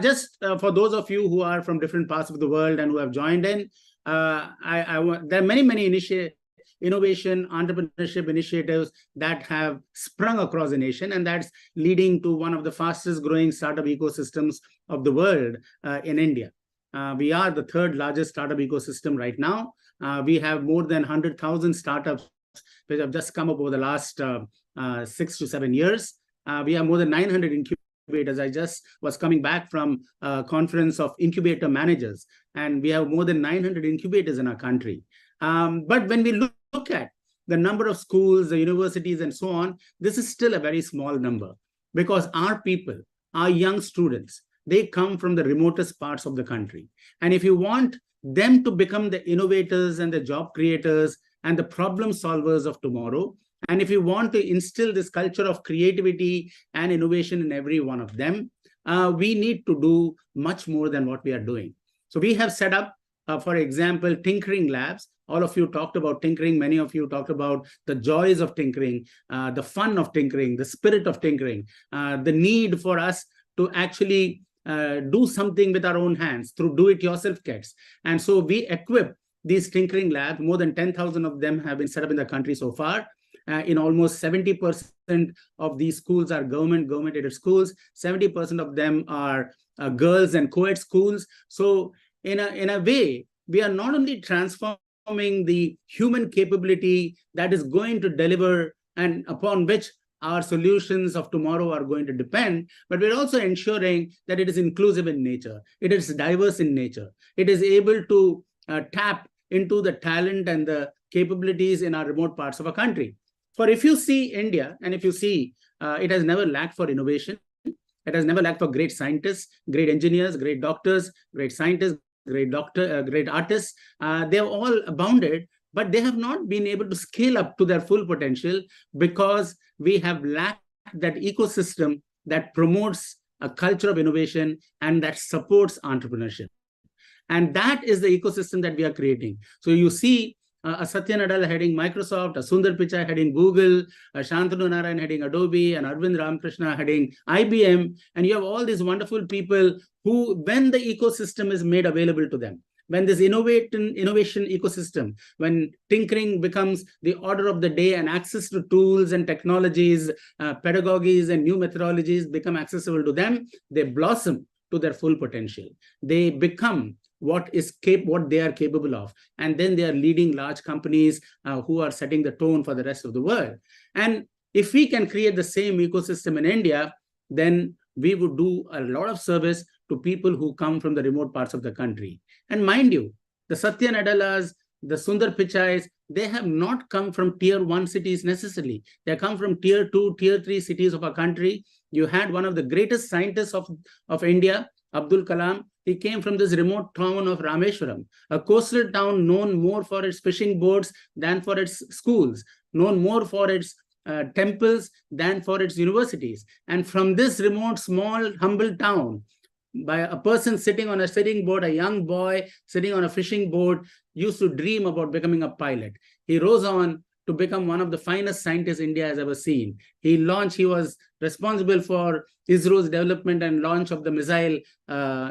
H: Just for those of you who are from different parts of the world and who have joined in, there are many innovation, entrepreneurship initiatives that have sprung across the nation, and that's leading to one of the fastest growing startup ecosystems of the world in India. We are the third largest startup ecosystem right now. We have more than 100,000 startups which have just come up over the last 6 to 7 years. We have more than 900 incubators. I just was coming back from a conference of incubator managers, and we have more than 900 incubators in our country. But when we look at the number of schools, the universities, and so on, this is still a very small number, because our people, our young students, they come from the remotest parts of the country. And if you want them to become the innovators and the job creators and the problem solvers of tomorrow, and if you want to instill this culture of creativity and innovation in every one of them, we need to do much more than what we are doing. So we have set up, for example, tinkering labs. All of you talked about tinkering. Many of you talked about the joys of tinkering, the fun of tinkering, the spirit of tinkering, the need for us to actually do something with our own hands through do-it-yourself kits. And so we equip these tinkering labs. More than 10,000 of them have been set up in the country so far. In almost 70% of these schools are government-aided schools. 70% of them are girls and co-ed schools. So in a way, we are not only transforming the human capability that is going to deliver and upon which our solutions of tomorrow are going to depend, but we're also ensuring that it is inclusive in nature, it is diverse in nature, it is able to tap into the talent and the capabilities in our remote parts of our country. For if you see India, and if you see, it has never lacked for innovation, it has never lacked for great scientists, great engineers, great doctors, great scientists, great artists. They have all abounded, but they have not been able to scale up to their full potential because we have lacked that ecosystem that promotes a culture of innovation and that supports entrepreneurship. And that is the ecosystem that we are creating. So you see a Satya Nadella heading Microsoft, a Sundar Pichai heading Google, a Shantanu Narayan heading Adobe, and Arvind Ramakrishna heading IBM. And you have all these wonderful people who, when the ecosystem is made available to them, when this innovation ecosystem, when tinkering becomes the order of the day and access to tools and technologies, pedagogies and new methodologies become accessible to them, they blossom to their full potential. They become what they are capable of. And then they are leading large companies who are setting the tone for the rest of the world. And if we can create the same ecosystem in India, then we would do a lot of service to people who come from the remote parts of the country. And mind you, the Satya Nadellas, the Sundar Pichais, they have not come from tier 1 cities necessarily. They come from tier 2, tier 3 cities of our country. You had one of the greatest scientists of India, Abdul Kalam. He came from this remote town of Rameshwaram, a coastal town known more for its fishing boats than for its schools, known more for its temples than for its universities. And from this remote, small, humble town, by a person sitting on a sitting boat, a young boy sitting on a fishing boat, used to dream about becoming a pilot. He rose on to become one of the finest scientists India has ever seen. He was responsible for ISRO's development and launch of the missile.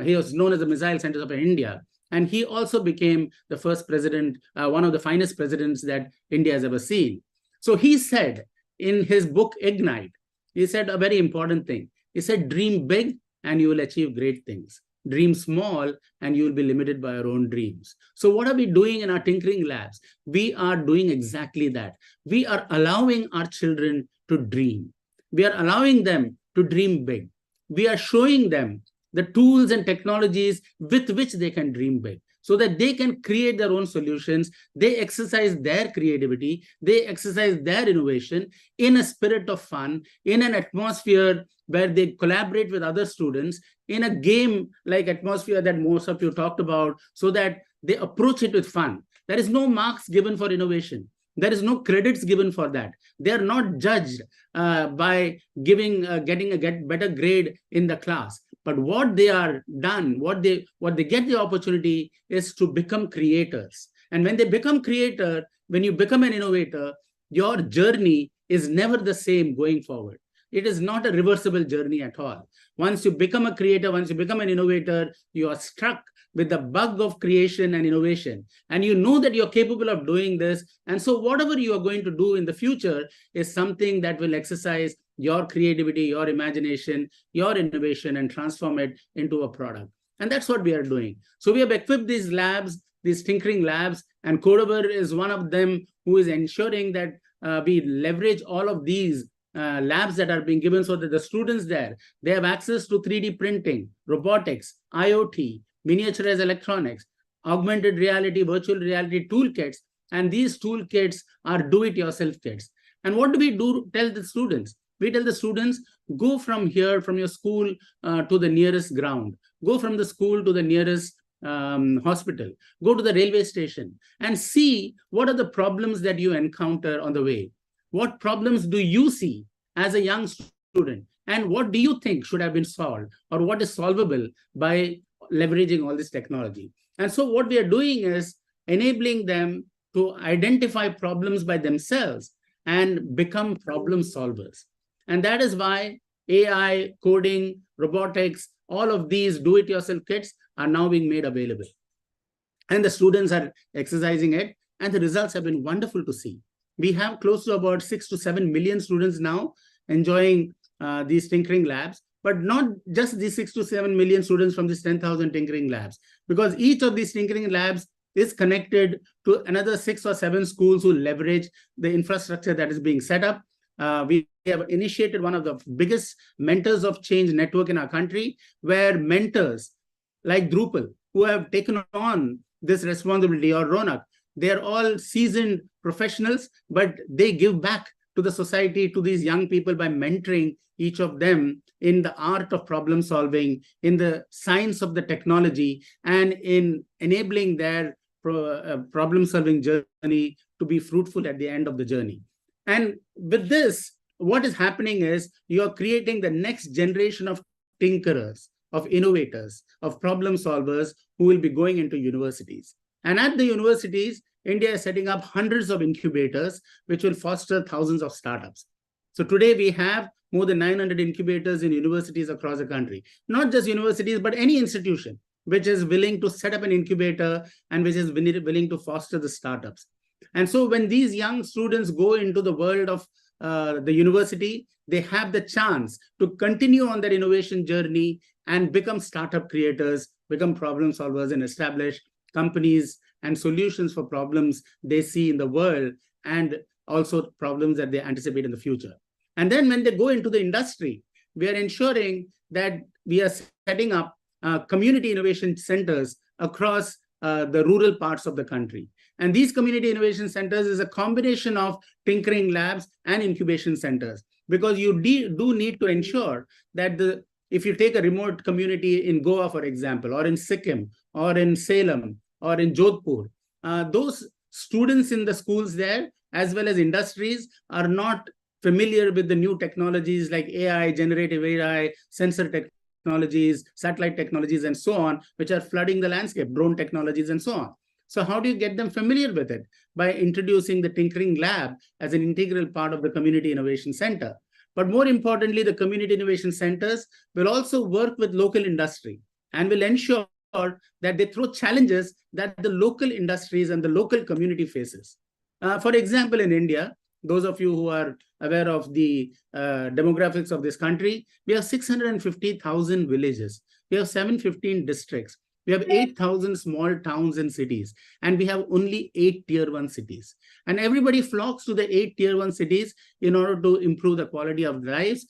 H: He was known as the Missile Center of India. And he also became the first president, one of the finest presidents that India has ever seen. So he said in his book, Ignite, he said a very important thing. He said, dream big and you will achieve great things. Dream small and you will be limited by your own dreams. So what are we doing in our tinkering labs? We are doing exactly that. We are allowing our children to dream. We are allowing them to dream big. We are showing them the tools and technologies with which they can dream big, so that they can create their own solutions. They exercise their creativity. They exercise their innovation in a spirit of fun, in an atmosphere where they collaborate with other students, in a game-like atmosphere that most of you talked about, so that they approach it with fun. There is no marks given for innovation. There is no credits given for that. They are not judged by getting a better grade in the class. But what they are done, what they get the opportunity is to become creators. And when they become creator, when you become an innovator, your journey is never the same going forward. It is not a reversible journey at all. Once you become a creator, once you become an innovator, you are struck with the bug of creation and innovation. And you know that you're capable of doing this. And so whatever you are going to do in the future is something that will exercise your creativity, your imagination, your innovation, and transform it into a product. And that's what we are doing. So we have equipped these labs these tinkering labs, and Codeavour is one of them who is ensuring that we leverage all of these labs that are being given so that the students there, they have access to 3D printing, robotics, IoT, miniaturized electronics, augmented reality, virtual reality toolkits, and these toolkits are do-it-yourself kits. And what do we do? Tell the students. We tell the students, go from here, from your school to the nearest ground. Go from the school to the nearest hospital. Go to the railway station and see what are the problems that you encounter on the way. What problems do you see as a young student? And what do you think should have been solved, or what is solvable by leveraging all this technology? And so what we are doing is enabling them to identify problems by themselves and become problem solvers. And that is why AI, coding, robotics, all of these do-it-yourself kits are now being made available. And the students are exercising it, and the results have been wonderful to see. We have close to about 6 to 7 million students now enjoying these tinkering labs, but not just these 6 to 7 million students from these 10,000 tinkering labs, because each of these tinkering labs is connected to another 6 or 7 schools who leverage the infrastructure that is being set up. We have initiated one of the biggest mentors of change network in our country, where mentors like Dhrupal, who have taken on this responsibility, or Ronak, they're all seasoned professionals, but they give back to the society, to these young people, by mentoring each of them in the art of problem solving, in the science of the technology, and in enabling their problem solving journey to be fruitful at the end of the journey. And with this, what is happening is you're creating the next generation of tinkerers, of innovators, of problem solvers who will be going into universities. And at the universities, India is setting up hundreds of incubators, which will foster thousands of startups. So today we have more than 900 incubators in universities across the country. Not just universities, but any institution which is willing to set up an incubator and which is willing to foster the startups. And so when these young students go into the world of the university, they have the chance to continue on their innovation journey and become startup creators, become problem solvers, and establish companies and solutions for problems they see in the world, and also problems that they anticipate in the future. And then when they go into the industry, we are ensuring that we are setting up community innovation centers across the rural parts of the country. And these community innovation centers is a combination of tinkering labs and incubation centers, because you do need to ensure that if you take a remote community in Goa, for example, or in Sikkim, or in Salem, or in Jodhpur, those students in the schools there, as well as industries, are not familiar with the new technologies like AI, generative AI, sensor technologies, satellite technologies, and so on, which are flooding the landscape, drone technologies, and so on. So how do you get them familiar with it? By introducing the tinkering lab as an integral part of the community innovation center. But more importantly, the community innovation centers will also work with local industry and will ensure that they throw challenges that the local industries and the local community faces. For example, in India, those of you who are aware of the demographics of this country, we have 650,000 villages. We have 715 districts. We have 8,000 small towns and cities, and we have only 8 tier 1 cities. And everybody flocks to the 8 tier 1 cities in order to improve the quality of lives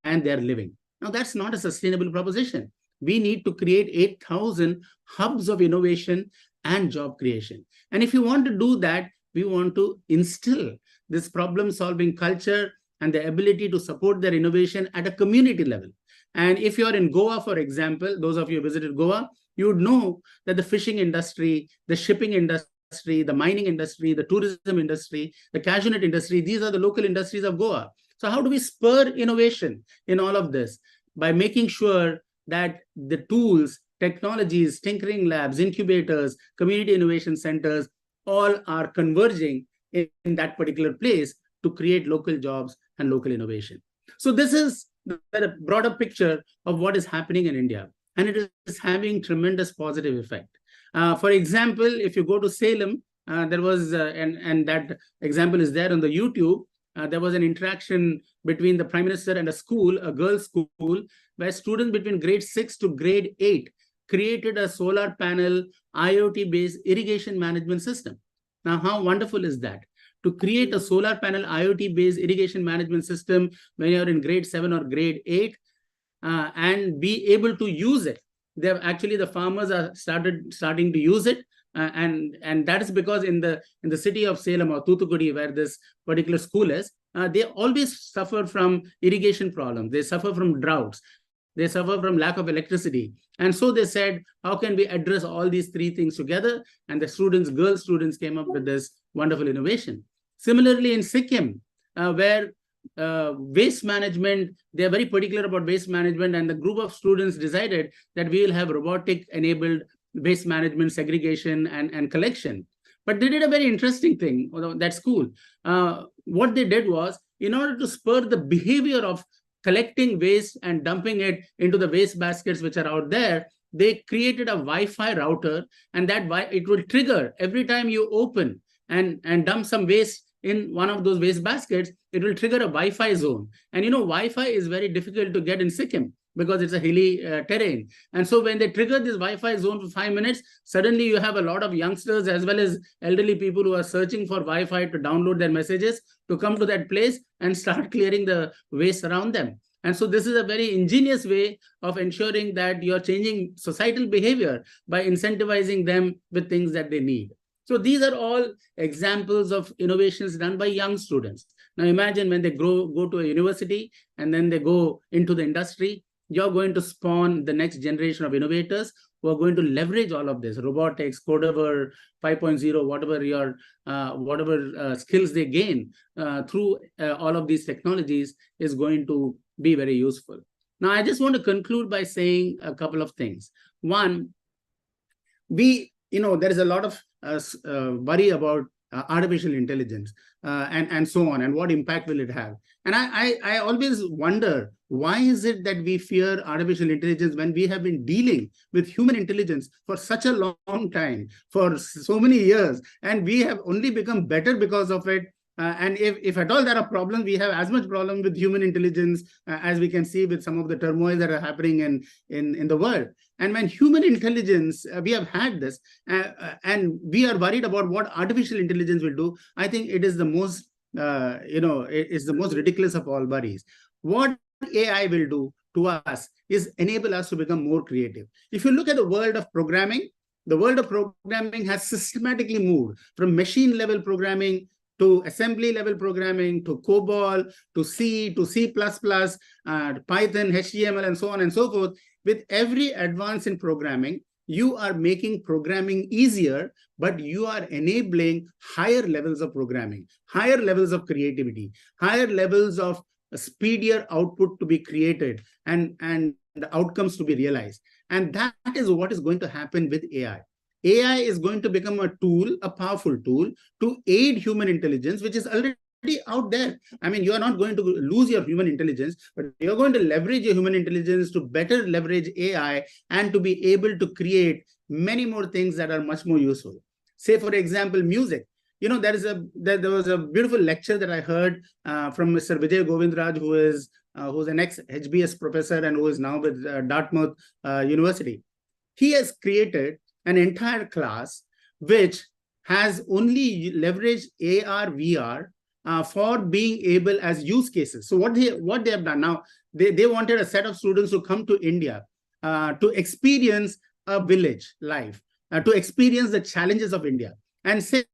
H: and their living. Now, that's not a sustainable proposition. We need to create 8,000 hubs of innovation and job creation. And if you want to do that, we want to instill this problem-solving culture and the ability to support their innovation at a community level. And if you're in Goa, for example, those of you who visited Goa, you would know that the fishing industry, the shipping industry, the mining industry, the tourism industry, the cashew nut industry, these are the local industries of Goa. So how do we spur innovation in all of this? By making sure that the tools, technologies, tinkering labs, incubators, community innovation centers, all are converging in that particular place to create local jobs and local innovation. So this is the broader picture of what is happening in India. And it is having tremendous positive effect. For example, if you go to Salem, there was, and that example is there on the YouTube, there was an interaction between the Prime Minister and a school, a girls' school, where students between grade 6 to grade 8 created a solar panel IoT-based irrigation management system. Now, how wonderful is that? To create a solar panel IoT-based irrigation management system when you're in grade 7 or grade 8 and be able to use it. They've actually, the farmers are starting to use it. And that is because in the city of Salem or Thoothukudi, where this particular school is, they always suffer from irrigation problems. They suffer from droughts. They suffer from lack of electricity. And so they said, how can we address all these three things together? And the students, girl students, came up with this wonderful innovation. Similarly, in Sikkim, where waste management, they're very particular about waste management, and the group of students decided that we will have robotic-enabled waste management, segregation, and collection. But they did a very interesting thing, that school. What they did was, in order to spur the behavior of collecting waste and dumping it into the waste baskets which are out there, they created a Wi-Fi router, and that it will trigger every time you open and dump some waste in one of those waste baskets, it will trigger a Wi-Fi zone. And Wi-Fi is very difficult to get in Sikkim because it's a hilly terrain. And so when they trigger this Wi-Fi zone for 5 minutes, suddenly you have a lot of youngsters as well as elderly people who are searching for Wi-Fi to download their messages to come to that place and start clearing the waste around them. And so this is a very ingenious way of ensuring that you're changing societal behavior by incentivizing them with things that they need. So these are all examples of innovations done by young students. Now imagine when they go to a university and then they go into the industry, you're going to spawn the next generation of innovators who are going to leverage all of this, robotics, Codeavour, 5.0, whatever skills they gain through all of these technologies is going to be very useful. Now, I just want to conclude by saying a couple of things. One, there is a lot of worry about artificial intelligence and so on, and what impact will it have? And I always wonder, why is it that we fear artificial intelligence when we have been dealing with human intelligence for such a long time, for so many years, and we have only become better because of it? And if at all there are problems, we have as much problem with human intelligence as we can see with some of the turmoil that are happening in the world. And when human intelligence, we have had this, and we are worried about what artificial intelligence will do, I think it is the most, it's the most ridiculous of all worries. What AI will do to us is enable us to become more creative. If you look at the world of programming, the world of programming has systematically moved from machine level programming to assembly level programming, to COBOL, to C, to C++, Python, HTML, and so on and so forth. With every advance in programming, you are making programming easier, but you are enabling higher levels of programming, higher levels of creativity, higher levels of speedier output to be created, and the outcomes to be realized. And that is what is going to happen with AI. AI is going to become a tool, a powerful tool to aid human intelligence, which is already out there. I mean, you are not going to lose your human intelligence, but you're going to leverage your human intelligence to better leverage AI and to be able to create many more things that are much more useful. Say, for example, music. There was a beautiful lecture that I heard from Mr. Vijay Govindraj, who's an ex-HBS professor and who is now with Dartmouth University. He has created an entire class which has only leveraged AR, VR for being able as use cases. So what they have done now, they wanted a set of students to come to India to experience a village life, to experience the challenges of India and say,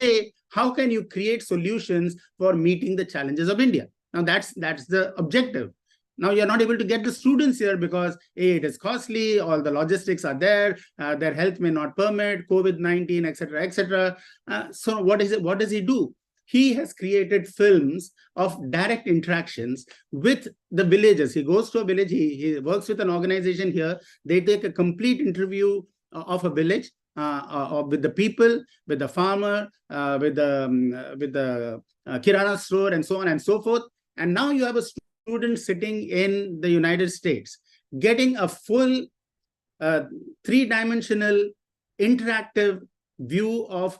H: how can you create solutions for meeting the challenges of India? Now that's the objective. Now you're not able to get the students here because it is costly, all the logistics are there, their health may not permit, COVID-19, etc., etc. So what does he do? He has created films of direct interactions with the villagers. He goes to a village, he works with an organization here, they take a complete interview of a village, with the people, with the farmer, with the kirana store, and so on and so forth. And now you have a student sitting in the United States, getting a full three-dimensional interactive view of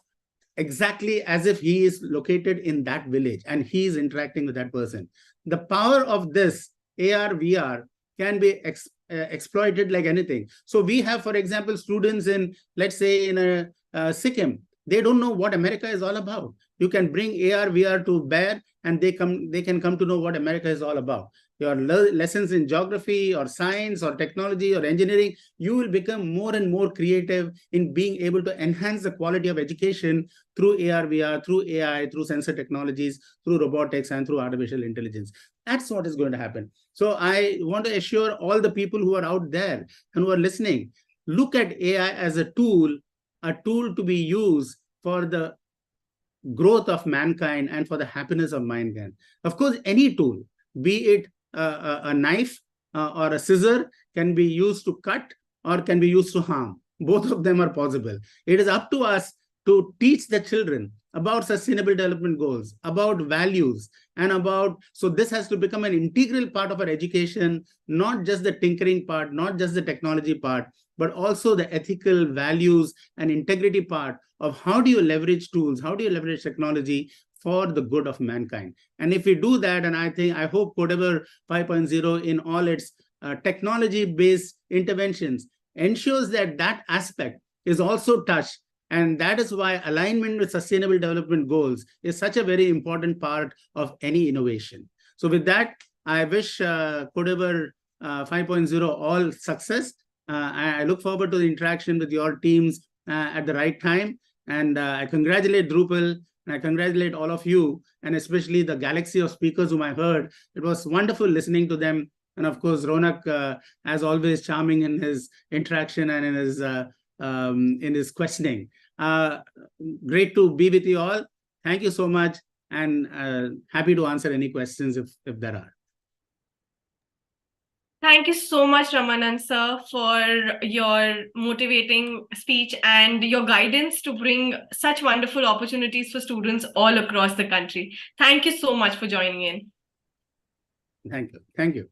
H: exactly as if he is located in that village and he is interacting with that person. The power of this AR, VR can be exploited like anything. So we have, for example, students in, let's say, in Sikkim. They don't know what America is all about. You can bring AR, VR to bear, and they can come to know what America is all about. Your lessons in geography or science or technology or engineering, you will become more and more creative in being able to enhance the quality of education through AR, VR, through AI, through sensor technologies, through robotics, and through artificial intelligence. That's what is going to happen. So I want to assure all the people who are out there and who are listening, look at AI as a tool to be used for the growth of mankind and for the happiness of mankind. Of course, any tool, be it a knife or a scissor, can be used to cut or can be used to harm. Both of them are possible. It is up to us to teach the children about sustainable development goals, about values, and so this has to become an integral part of our education, not just the tinkering part, not just the technology part, but also the ethical values and integrity part of how do you leverage tools, how do you leverage technology for the good of mankind. And if we do that, and I hope Codeavour 5.0 in all its technology-based interventions ensures that aspect is also touched. And that is why alignment with sustainable development goals is such a very important part of any innovation. So with that, I wish Codeavour 5.0 all success. I look forward to the interaction with your teams at the right time. And I congratulate Dhrupal, and I congratulate all of you, and especially the galaxy of speakers whom I heard. It was wonderful listening to them. And of course, Ronak, as always, charming in his interaction and in his questioning. Great to be with you all. Thank you so much, and happy to answer any questions if there are.
B: Thank you so much, Ramanan sir, for your motivating speech and your guidance to bring such wonderful opportunities for students all across the country. Thank you so much for joining in.
H: Thank you. Thank you.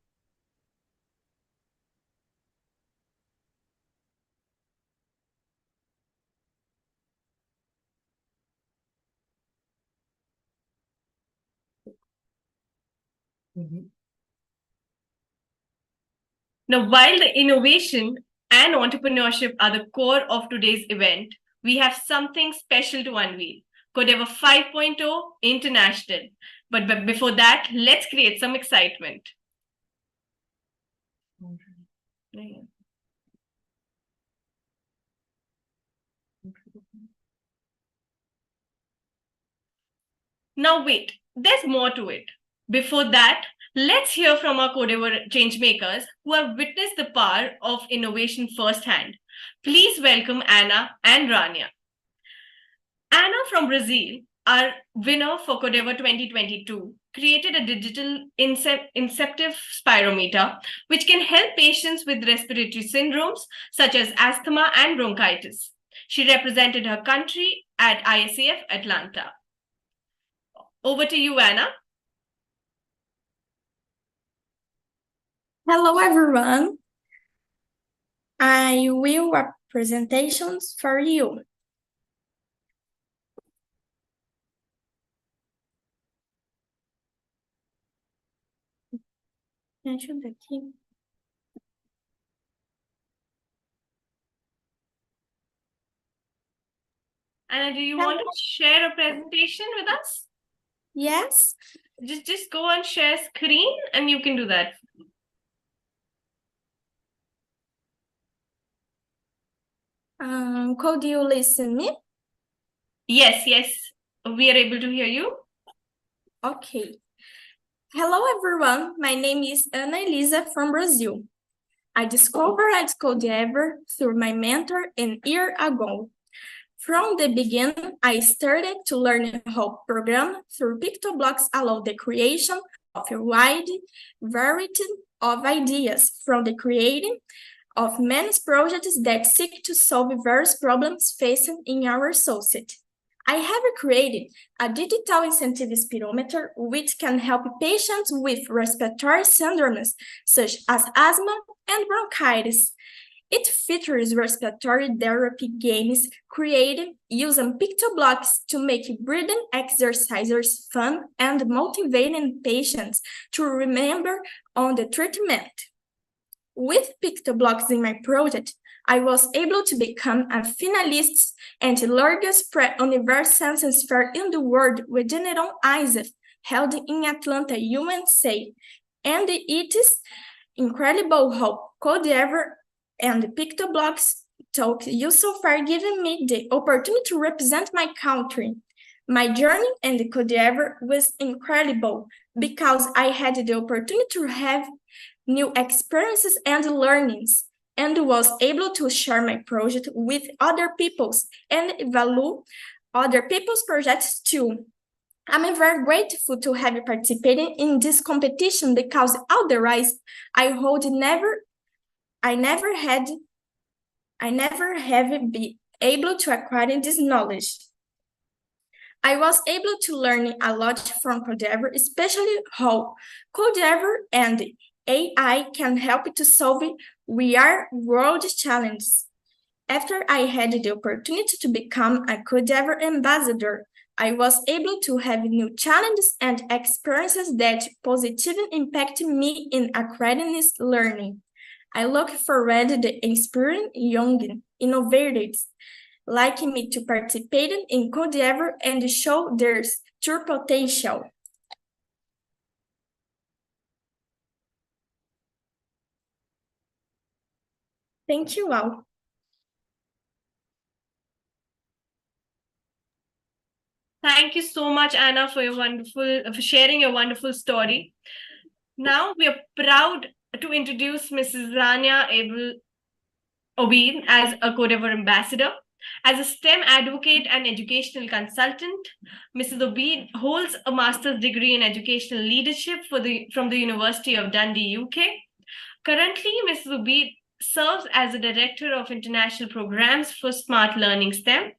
B: Now, while the innovation and entrepreneurship are the core of today's event, we have something special to unveil, Codeavour 5.0 International. But before that, let's create some excitement. Now wait, there's more to it. Before that, let's hear from our Codeavour changemakers who have witnessed the power of innovation firsthand. Please welcome Anna and Rania. Anna from Brazil, our winner for Codeavour 2022, created a digital inceptive spirometer, which can help patients with respiratory syndromes such as asthma and bronchitis. She represented her country at ISAF Atlanta. Over to you, Anna.
I: Hello, everyone. I will have presentations for you.
B: Anna, do you want to share a presentation with us?
I: Yes.
B: Just go and share screen and you can do that.
I: Could you listen me?
B: Yes, we are able to hear you.
I: Okay. Hello, everyone. My name is Ana Elisa from Brazil. I discovered Codeavour through my mentor a year ago. From the beginning, I started to learn how to program through PictoBlocks allow the creation of a wide variety of ideas from the creating of many projects that seek to solve various problems facing in our society. I have created a digital incentive spirometer which can help patients with respiratory syndromes such as asthma and bronchitis. It features respiratory therapy games created using PictoBlocks to make breathing exercises fun and motivating patients to remember on the treatment. With PictoBlocks in my project, I was able to become a finalist and the largest pre-universe science fair in the world with General ISF held in Atlanta, USA. And it is incredible how Codeavour and PictoBlocks talk you so far giving me the opportunity to represent my country. My journey in the Codeavour was incredible because I had the opportunity to have new experiences and learnings, and was able to share my project with other people's and value other people's projects too. I'm very grateful to have participated in this competition because otherwise I never have been able to acquire this knowledge. I was able to learn a lot from Codeavour, especially how Codeavour and AI can help to solve real world challenges. After I had the opportunity to become a Codeavour ambassador, I was able to have new challenges and experiences that positively impacted me in academic learning. I look forward to inspiring young innovators like me to participate in Codeavour and show their true potential. Thank you all.
B: Thank you so much, Anna, for sharing your wonderful story. Now we are proud to introduce Mrs. Rania Abel Obeid as a Codeavour ambassador. As a STEM advocate and educational consultant, Mrs. Obeid holds a master's degree in educational leadership from the University of Dundee, UK. Currently, Mrs. Obeid serves as the Director of International Programs for Smart Learning STEM.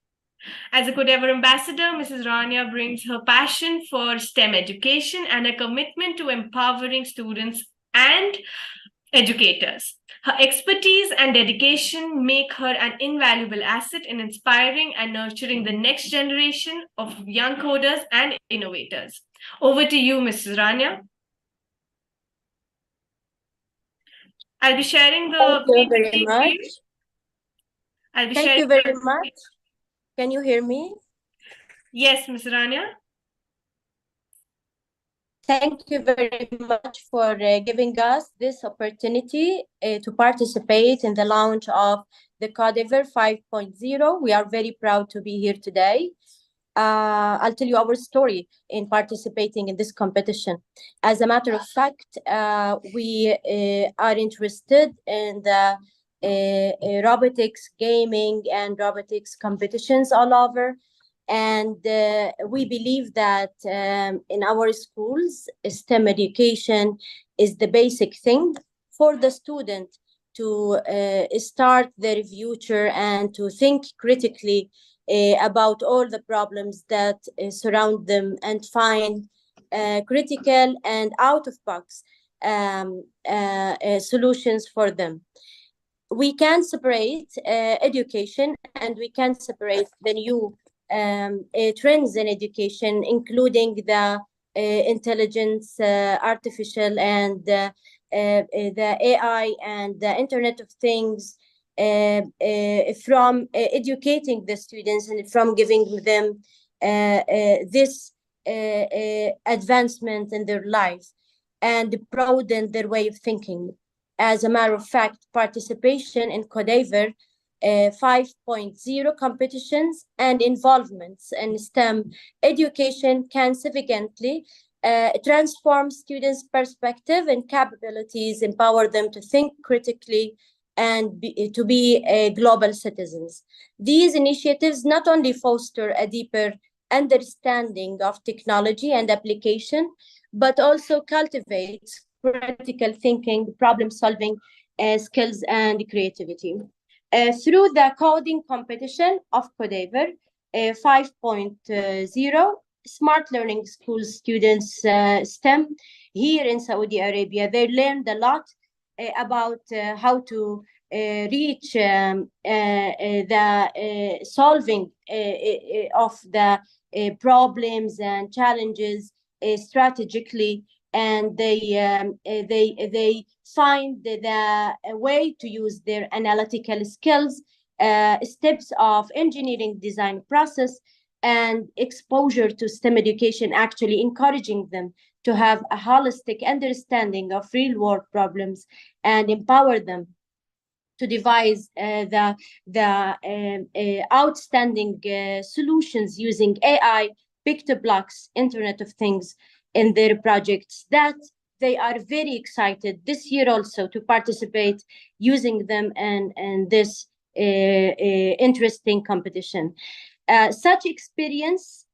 B: As a Codeavour ambassador, Mrs. Rania brings her passion for STEM education and a commitment to empowering students and educators. Her expertise and dedication make her an invaluable asset in inspiring and nurturing the next generation of young coders and innovators. Over to you, Mrs. Rania. I'll be sharing the
J: Thank you very much. Thank you very much. Can you hear me?
B: Yes, Ms. Rania.
J: Thank you very much for giving us this opportunity to participate in the launch of the Codeavour 5.0. We are very proud to be here today. I'll tell you our story in participating in this competition. As a matter of fact, we are interested in the robotics, gaming, and robotics competitions all over. And we believe that in our schools, STEM education is the basic thing for the student to start their future and to think critically about all the problems that surround them and find critical and out-of-box solutions for them. We can separate education and we can separate the new trends in education, including the intelligence, artificial, and the AI and the Internet of Things, from educating the students and from giving them this advancement in their life and broaden their way of thinking. As a matter of fact, participation in Codeavour 5.0 competitions and involvements in STEM education can significantly transform students' perspective and capabilities, empower them to think critically, and to be global citizens. These initiatives not only foster a deeper understanding of technology and application, but also cultivate critical thinking, problem-solving skills, and creativity. Through the coding competition of Codeavour 5.0, Smart Learning School students STEM here in Saudi Arabia, they learned a lot about how to reach the solving of the problems and challenges strategically and they find the way to use their analytical skills, steps of engineering design process, and exposure to STEM education, actually encouraging them to have a holistic understanding of real-world problems and empower them to devise outstanding solutions using AI, picto blocks, Internet of Things in their projects, that they are very excited this year also to participate using them in this interesting competition. Such experience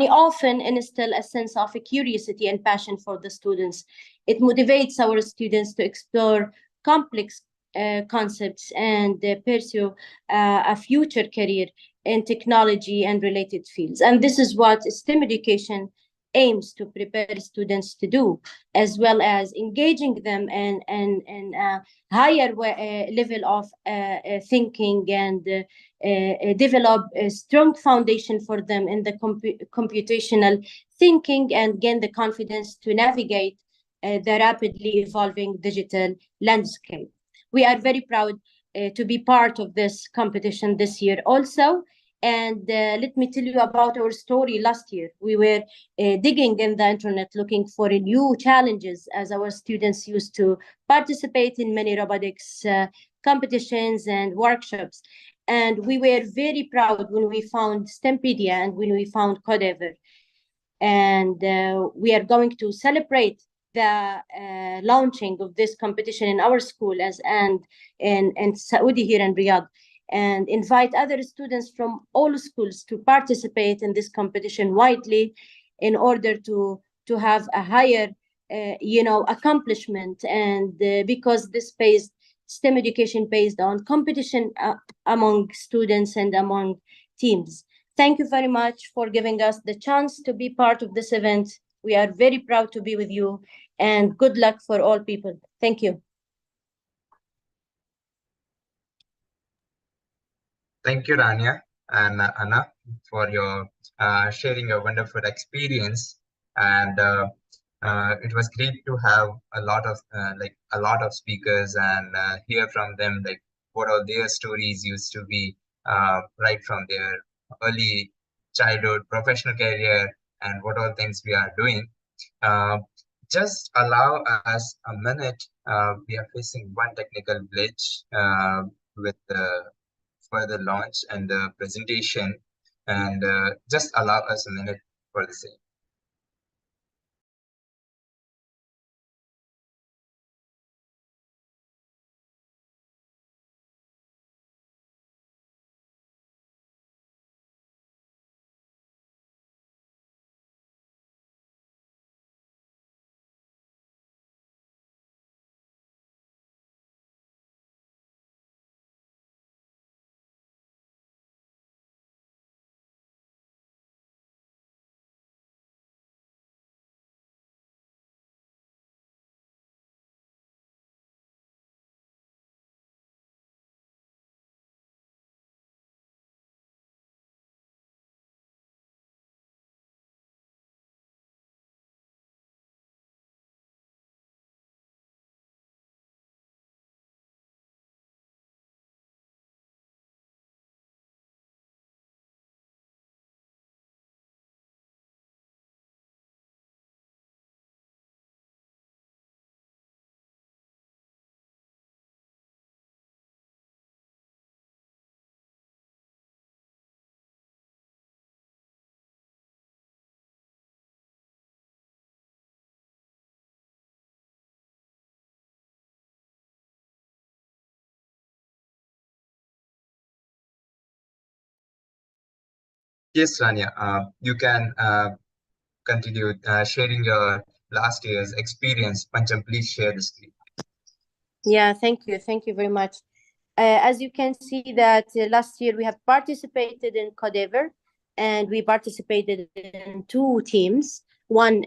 J: often instill a sense of curiosity and passion for the students. It motivates our students to explore complex concepts and pursue a future career in technology and related fields. And this is what STEM education aims to prepare students to do, as well as engaging them in a higher level of thinking and develop a strong foundation for them in the computational thinking and gain the confidence to navigate the rapidly evolving digital landscape. We are very proud to be part of this competition this year also. And let me tell you about our story last year. We were digging in the internet looking for new challenges, as our students used to participate in many robotics competitions and workshops. And we were very proud when we found STEMpedia and when we found Codeavour. And we are going to celebrate the launching of this competition in our school and Saudi here in Riyadh, and invite other students from all schools to participate in this competition widely in order to have a higher accomplishment, and because this STEM education based on competition among students and among teams. Thank you very much for giving us the chance to be part of this event. We are very proud to be with you, and good luck for all people. Thank you.
G: Thank you, Rania and Anna, for your sharing your wonderful experience. And it was great to have a lot of speakers and hear from them like what all their stories used to be right from their early childhood, professional career, and what all things we are doing. Just allow us a minute. We are facing one technical glitch with the further launch and the presentation, and just allow us a minute for the same. Yes, Rania, you can continue sharing your last year's experience. Pancham, please share the screen.
J: Yeah, thank you. Thank you very much. As you can see that last year we have participated in Codeavour, and we participated in 2 teams, one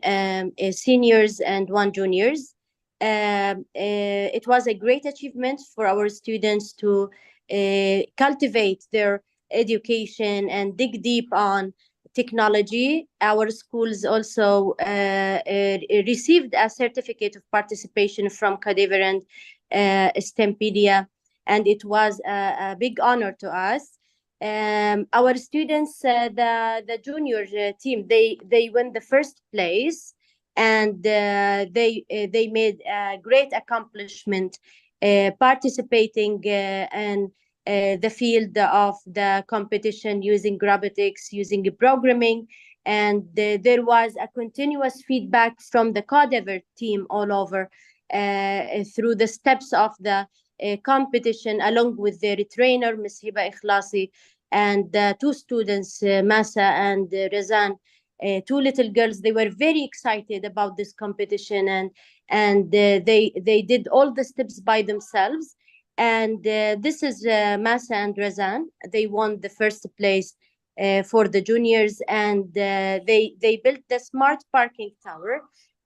J: seniors and one juniors. It was a great achievement for our students to cultivate their education and dig deep on technology. Our schools also received a certificate of participation from Codeavour and STEMpedia, and it was a big honor to us. Our students, the junior team, they won the first place, and they made a great accomplishment participating in the field of the competition using robotics, using programming, and there was a continuous feedback from the Codeavour team all over through the steps of the competition, along with their trainer, Ms. Hiba Ikhlasi, and two students, Masa and Razan, two little girls. They were very excited about this competition, and they did all the steps by themselves. And this is Masa and Razan. They won the first place for the juniors, and they built the smart parking tower,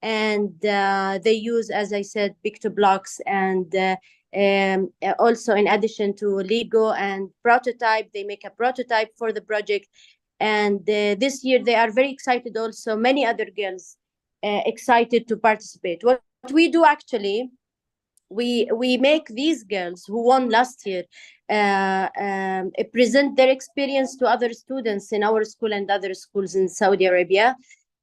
J: and they use, as I said, Pictoblocks, and also in addition to Lego and prototype, they make a prototype for the project. And this year they are very excited also, many other girls excited to participate. What we do actually, we make these girls who won last year present their experience to other students in our school and other schools in Saudi Arabia.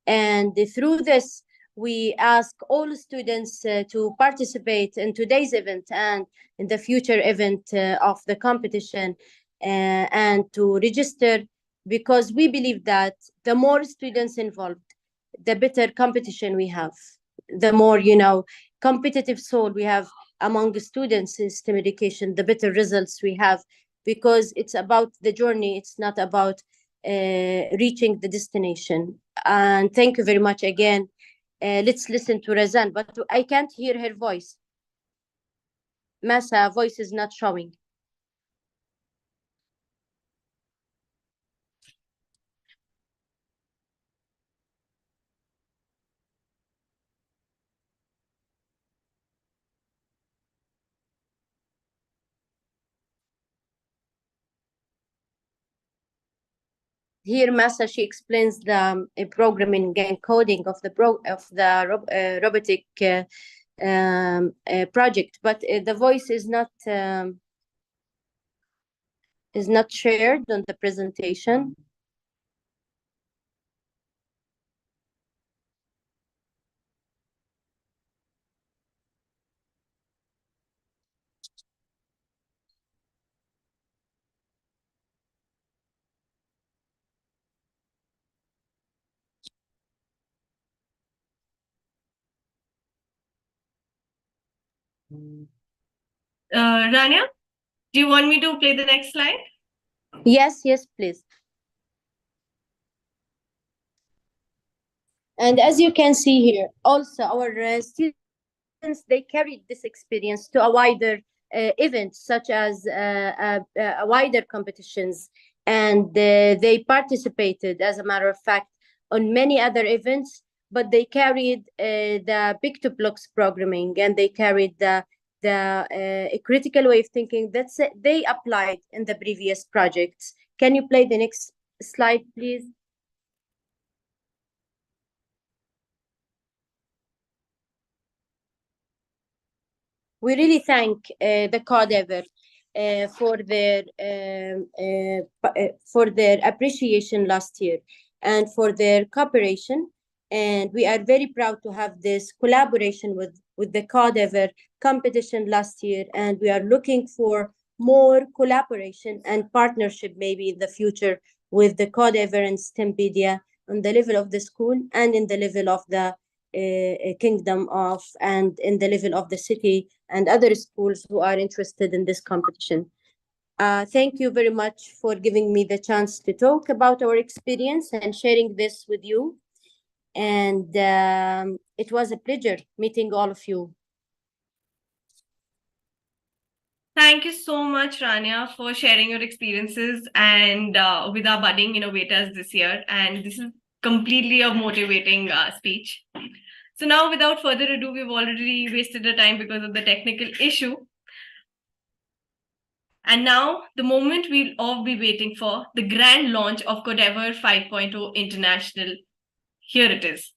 J: And through this, we ask all students to participate in today's event and in the future event of the competition and to register, because we believe that the more students involved, the better competition we have, the more, competitive soul we have among the students in STEM education, the better results we have, because it's about the journey. It's not about reaching the destination. And thank you very much again. Let's listen to Razan, but I can't hear her voice. Masa voice is not showing. Here, Masa, she explains the programming and coding of the robotic project, but the voice is not shared on the presentation.
B: Rania, do you want me to play the next slide?
J: Yes, please. And as you can see here, also our students, they carried this experience to a wider events, such as wider competitions, and they participated, as a matter of fact, on many other events, but they carried the Pictoblocks programming, and they carried the critical way of thinking that they applied in the previous projects. Can you play the next slide, please? We really thank the Codeavour for their appreciation last year and for their cooperation. And we are very proud to have this collaboration with the Codeavour competition last year. And we are looking for more collaboration and partnership maybe in the future with the Codeavour and STEMpedia on the level of the school and in the level of the kingdom of, and in the level of the city and other schools who are interested in this competition. Thank you very much for giving me the chance to talk about our experience and sharing this with you. And it was a pleasure meeting all of you.
B: Thank you so much, Rania, for sharing your experiences and with our budding innovators this year. And this is completely a motivating speech. So now, without further ado, we've already wasted the time because of the technical issue. And now, the moment we'll all be waiting for, the grand launch of Codeavour 5.0 International. Here it is.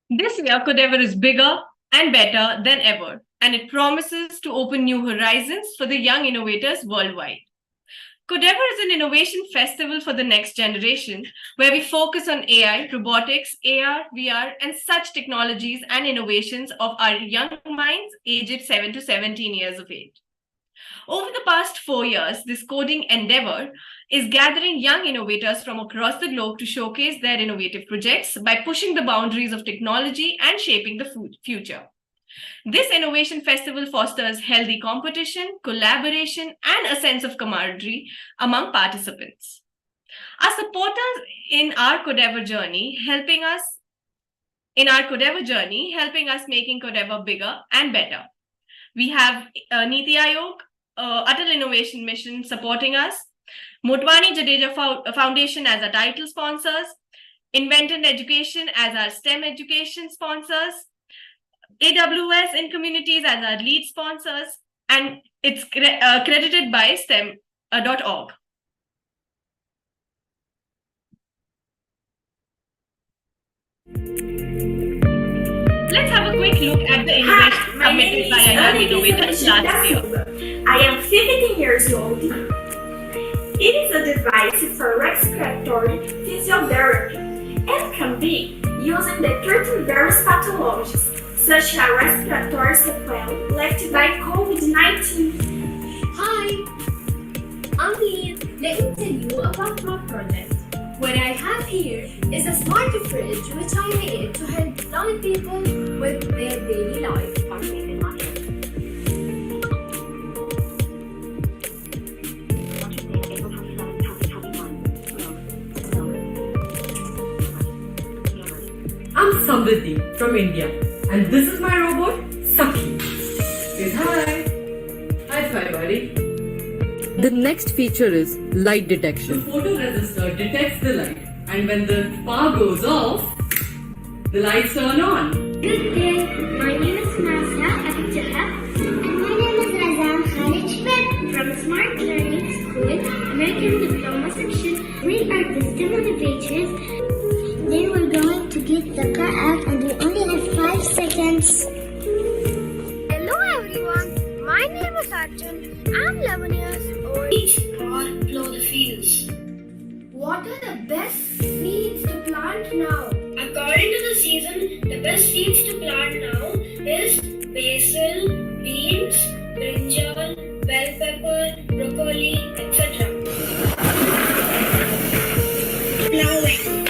B: This year, Codeavour is bigger and better than ever, and it promises to open new horizons for the young innovators worldwide. Codeavour is an innovation festival for the next generation, where we focus on AI, robotics, AR, VR, and such technologies and innovations of our young minds aged 7 to 17 years of age. Over the past 4 years, this coding endeavor is gathering young innovators from across the globe to showcase their innovative projects by pushing the boundaries of technology and shaping the future. This innovation festival fosters healthy competition, collaboration, and a sense of camaraderie among participants. Our supporters in our Codeavour journey helping us making Codeavour bigger and better. We have NITI Aayog, Atal Innovation Mission supporting us, Motwani Jadeja Foundation as our title sponsors, Inventant Education as our STEM education sponsors, AWS in Communities as our lead sponsors, and it's credited by STEM.org. Let's have a quick look at the innovation submitted by our young innovators last year.
K: I am 15 years old. It is a device for respiratory physiotherapy and can be used in the treating various pathologies, such as respiratory sequelae left by COVID-19.
L: Hi, I'm Leah. Let me tell you about my project. What I have here is a smart fridge which I made to help blind people with their daily life by saving money.
M: I'm Samriddhi from India, and this is my robot, Sakhi. Say hi. High five, buddy. The next feature is light detection. The photoresistor detects the light, and when the power goes off, the lights turn on.
N: Good day, my name is Nasya Abdullah, and my name is Razan Khalid from Smart Learning School, American Diploma Section. We are the STEM Educators. Then we're going to get the car out, and we only have 5 seconds.
O: Hello everyone, my name is Arjun. I'm 11 years old.
N: Each or plow the fields.
O: what are the best seeds to plant now?
N: According to the season, the best seeds to plant now is basil, beans, brinjal, bell pepper, broccoli, etc. Plowing.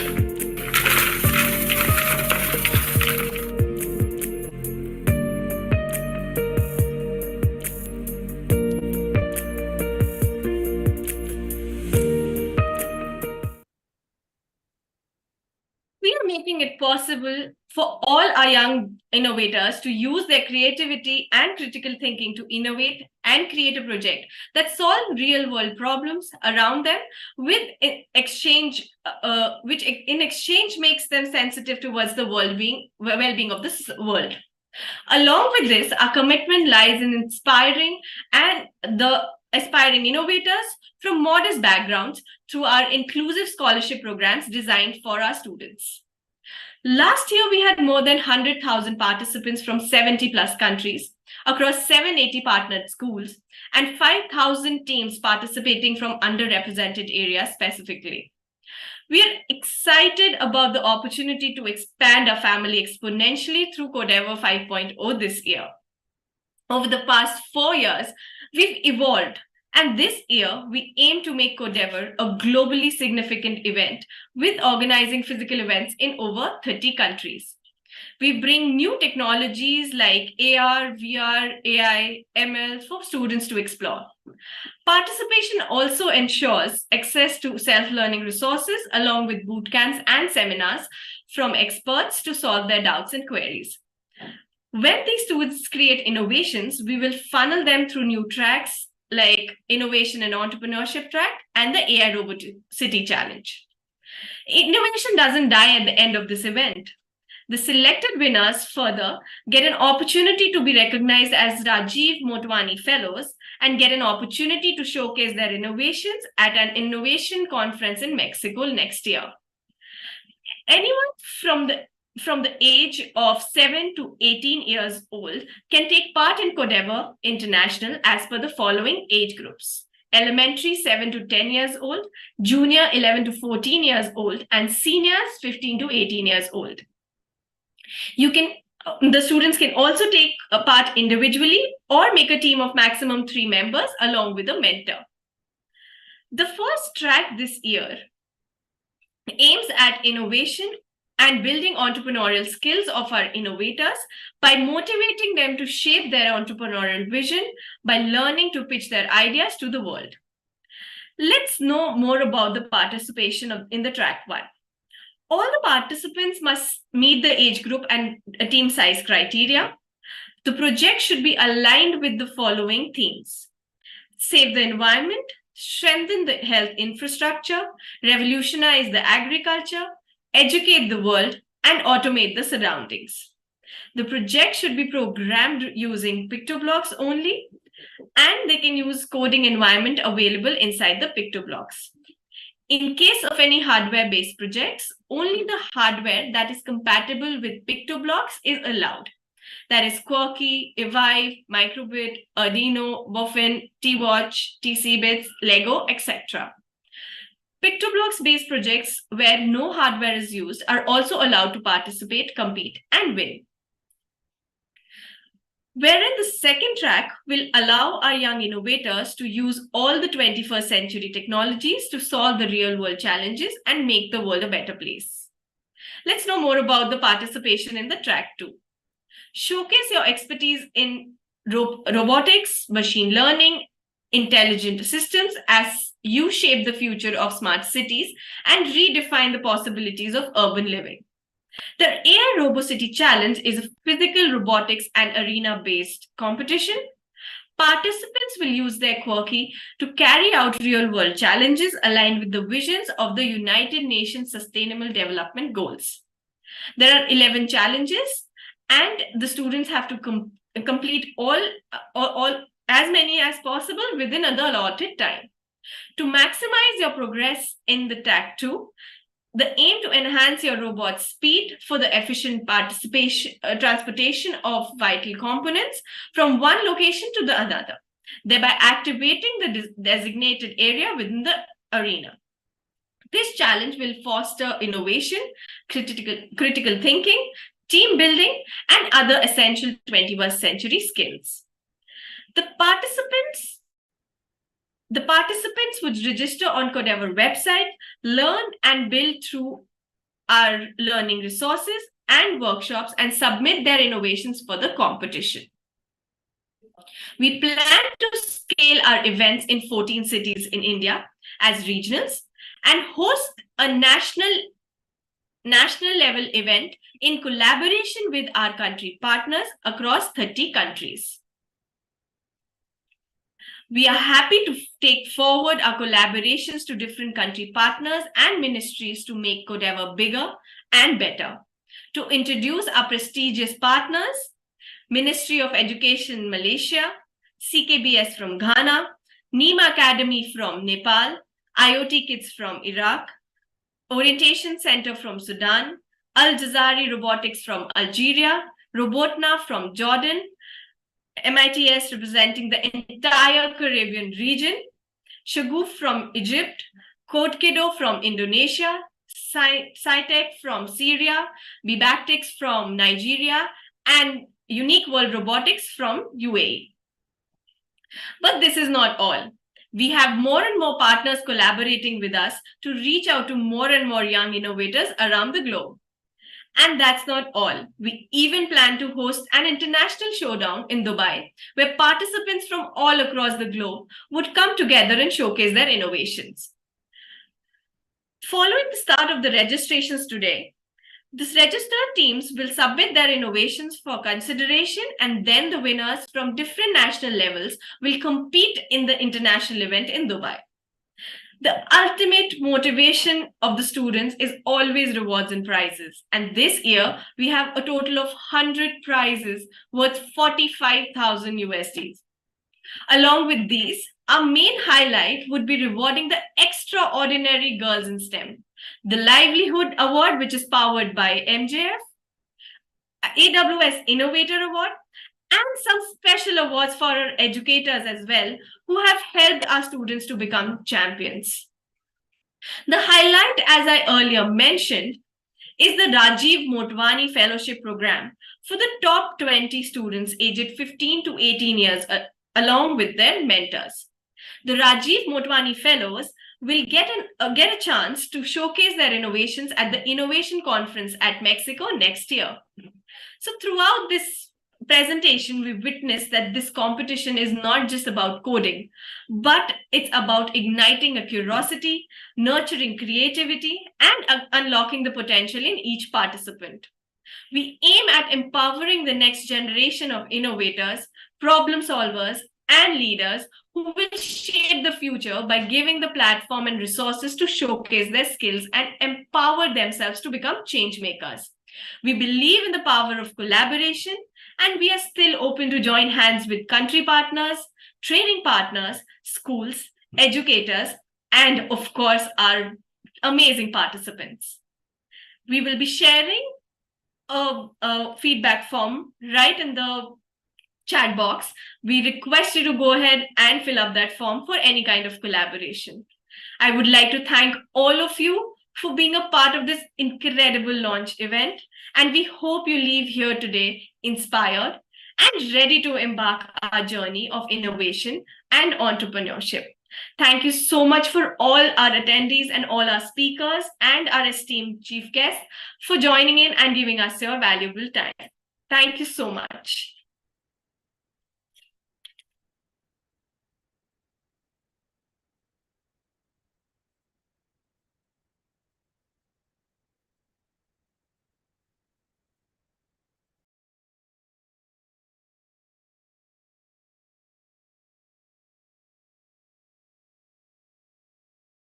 B: We are making it possible for all our young innovators to use their creativity and critical thinking to innovate and create a project that solves real-world problems around them, which in exchange makes them sensitive towards the well-being of this world. Along with this, our commitment lies in inspiring innovators from modest backgrounds through our inclusive scholarship programs designed for our students. Last year, we had more than 100,000 participants from 70 plus countries across 780 partnered schools and 5,000 teams participating from underrepresented areas specifically. We are excited about the opportunity to expand our family exponentially through Codeavour 5.0 this year. Over the past 4 years, we've evolved, and this year we aim to make Codeavour a globally significant event with organizing physical events in over 30 countries. We bring new technologies like AR, VR, AI, ML for students to explore. Participation also ensures access to self-learning resources along with boot camps and seminars from experts to solve their doubts and queries. When these students create innovations, we will funnel them through new tracks like Innovation and Entrepreneurship track and the AI Robotics Challenge. Innovation doesn't die at the end of this event. The selected winners further get an opportunity to be recognized as Rajiv Motwani Fellows and get an opportunity to showcase their innovations at an innovation conference in Mexico next year. Anyone from the age of 7 to 18 years old can take part in Codeavour International as per the following age groups: elementary 7 to 10 years old, junior 11 to 14 years old, and seniors 15 to 18 years old. The students can also take a part individually or make a team of maximum 3 members along with a mentor. The first track this year aims at innovation and building entrepreneurial skills of our innovators by motivating them to shape their entrepreneurial vision by learning to pitch their ideas to the world. Let's know more about the participation in the track 1. All the participants must meet the age group and team size criteria. The project should be aligned with the following themes: save the environment, strengthen the health infrastructure, revolutionize the agriculture, educate the world, and automate the surroundings. The project should be programmed using PictoBlocks only, and they can use coding environment available inside the PictoBlocks. In case of any hardware-based projects, only the hardware that is compatible with PictoBlocks is allowed. That is Quirky, Evive, Microbit, Arduino, Boffin, T-Watch, TC-Bits, Lego, etc. PictoBlocks-based projects where no hardware is used are also allowed to participate, compete, and win. Wherein the second track will allow our young innovators to use all the 21st century technologies to solve the real-world challenges and make the world a better place. Let's know more about the participation in the track 2. Showcase your expertise in robotics, machine learning, intelligent systems as you shape the future of smart cities and redefine the possibilities of urban living. The AI RoboCity Challenge is a physical robotics and arena-based competition. Participants will use their Quirky to carry out real-world challenges aligned with the visions of the United Nations Sustainable Development Goals. There are 11 challenges, and the students have to complete all as many as possible within the allotted time. To maximize your progress in the track 2, the aim to enhance your robot's speed for the efficient transportation of vital components from one location to the another, thereby activating the designated area within the arena. This challenge will foster innovation, critical thinking, team building, and other essential 21st century skills. The participants would register on Codeavour website, learn and build through our learning resources and workshops, and submit their innovations for the competition. We plan to scale our events in 14 cities in India as regionals and host a national level event in collaboration with our country partners across 30 countries. We are happy to take forward our collaborations to different country partners and ministries to make Codeva bigger and better. To introduce our prestigious partners, Ministry of Education Malaysia, CKBS from Ghana, NEEM Academy from Nepal, IoT Kids from Iraq, Orientation Center from Sudan, Al Jazari Robotics from Algeria, Robotna from Jordan, MITS representing the entire Caribbean region, Shaguf from Egypt, Codeavour from Indonesia, Scitech from Syria, Bibactics from Nigeria, and Unique World Robotics from UAE. But this is not all. We have more and more partners collaborating with us to reach out to more and more young innovators around the globe. And that's not all. We even plan to host an international showdown in Dubai, where participants from all across the globe would come together and showcase their innovations. Following the start of the registrations today, these registered teams will submit their innovations for consideration, and then the winners from different national levels will compete in the international event in Dubai. The ultimate motivation of the students is always rewards and prizes. And this year, we have a total of 100 prizes worth 45,000 USDs. Along with these, our main highlight would be rewarding the extraordinary girls in STEM. The Livelihood Award, which is powered by MJF, AWS Innovator Award, and some special awards for our educators as well, who have helped our students to become champions. The highlight, as I earlier mentioned, is the Rajiv Motwani Fellowship Program for the top 20 students aged 15 to 18 years, along with their mentors. The Rajiv Motwani Fellows will get a chance to showcase their innovations at the Innovation Conference at Mexico next year. So throughout this presentation, we witnessed that this competition is not just about coding, but it's about igniting a curiosity, nurturing creativity, and unlocking the potential in each participant. We aim at empowering the next generation of innovators, problem solvers, and leaders who will shape the future by giving the platform and resources to showcase their skills and empower themselves to become change makers. We believe in the power of collaboration, and we are still open to join hands with country partners, training partners, schools, educators, and of course, our amazing participants. We will be sharing a feedback form right in the chat box. We request you to go ahead and fill up that form for any kind of collaboration. I would like to thank all of you for being a part of this incredible launch event, and we hope you leave here today inspired and ready to embark our journey of innovation and entrepreneurship. Thank you so much for all our attendees and all our speakers and our esteemed chief guests for joining in and giving us your valuable time. Thank you so much.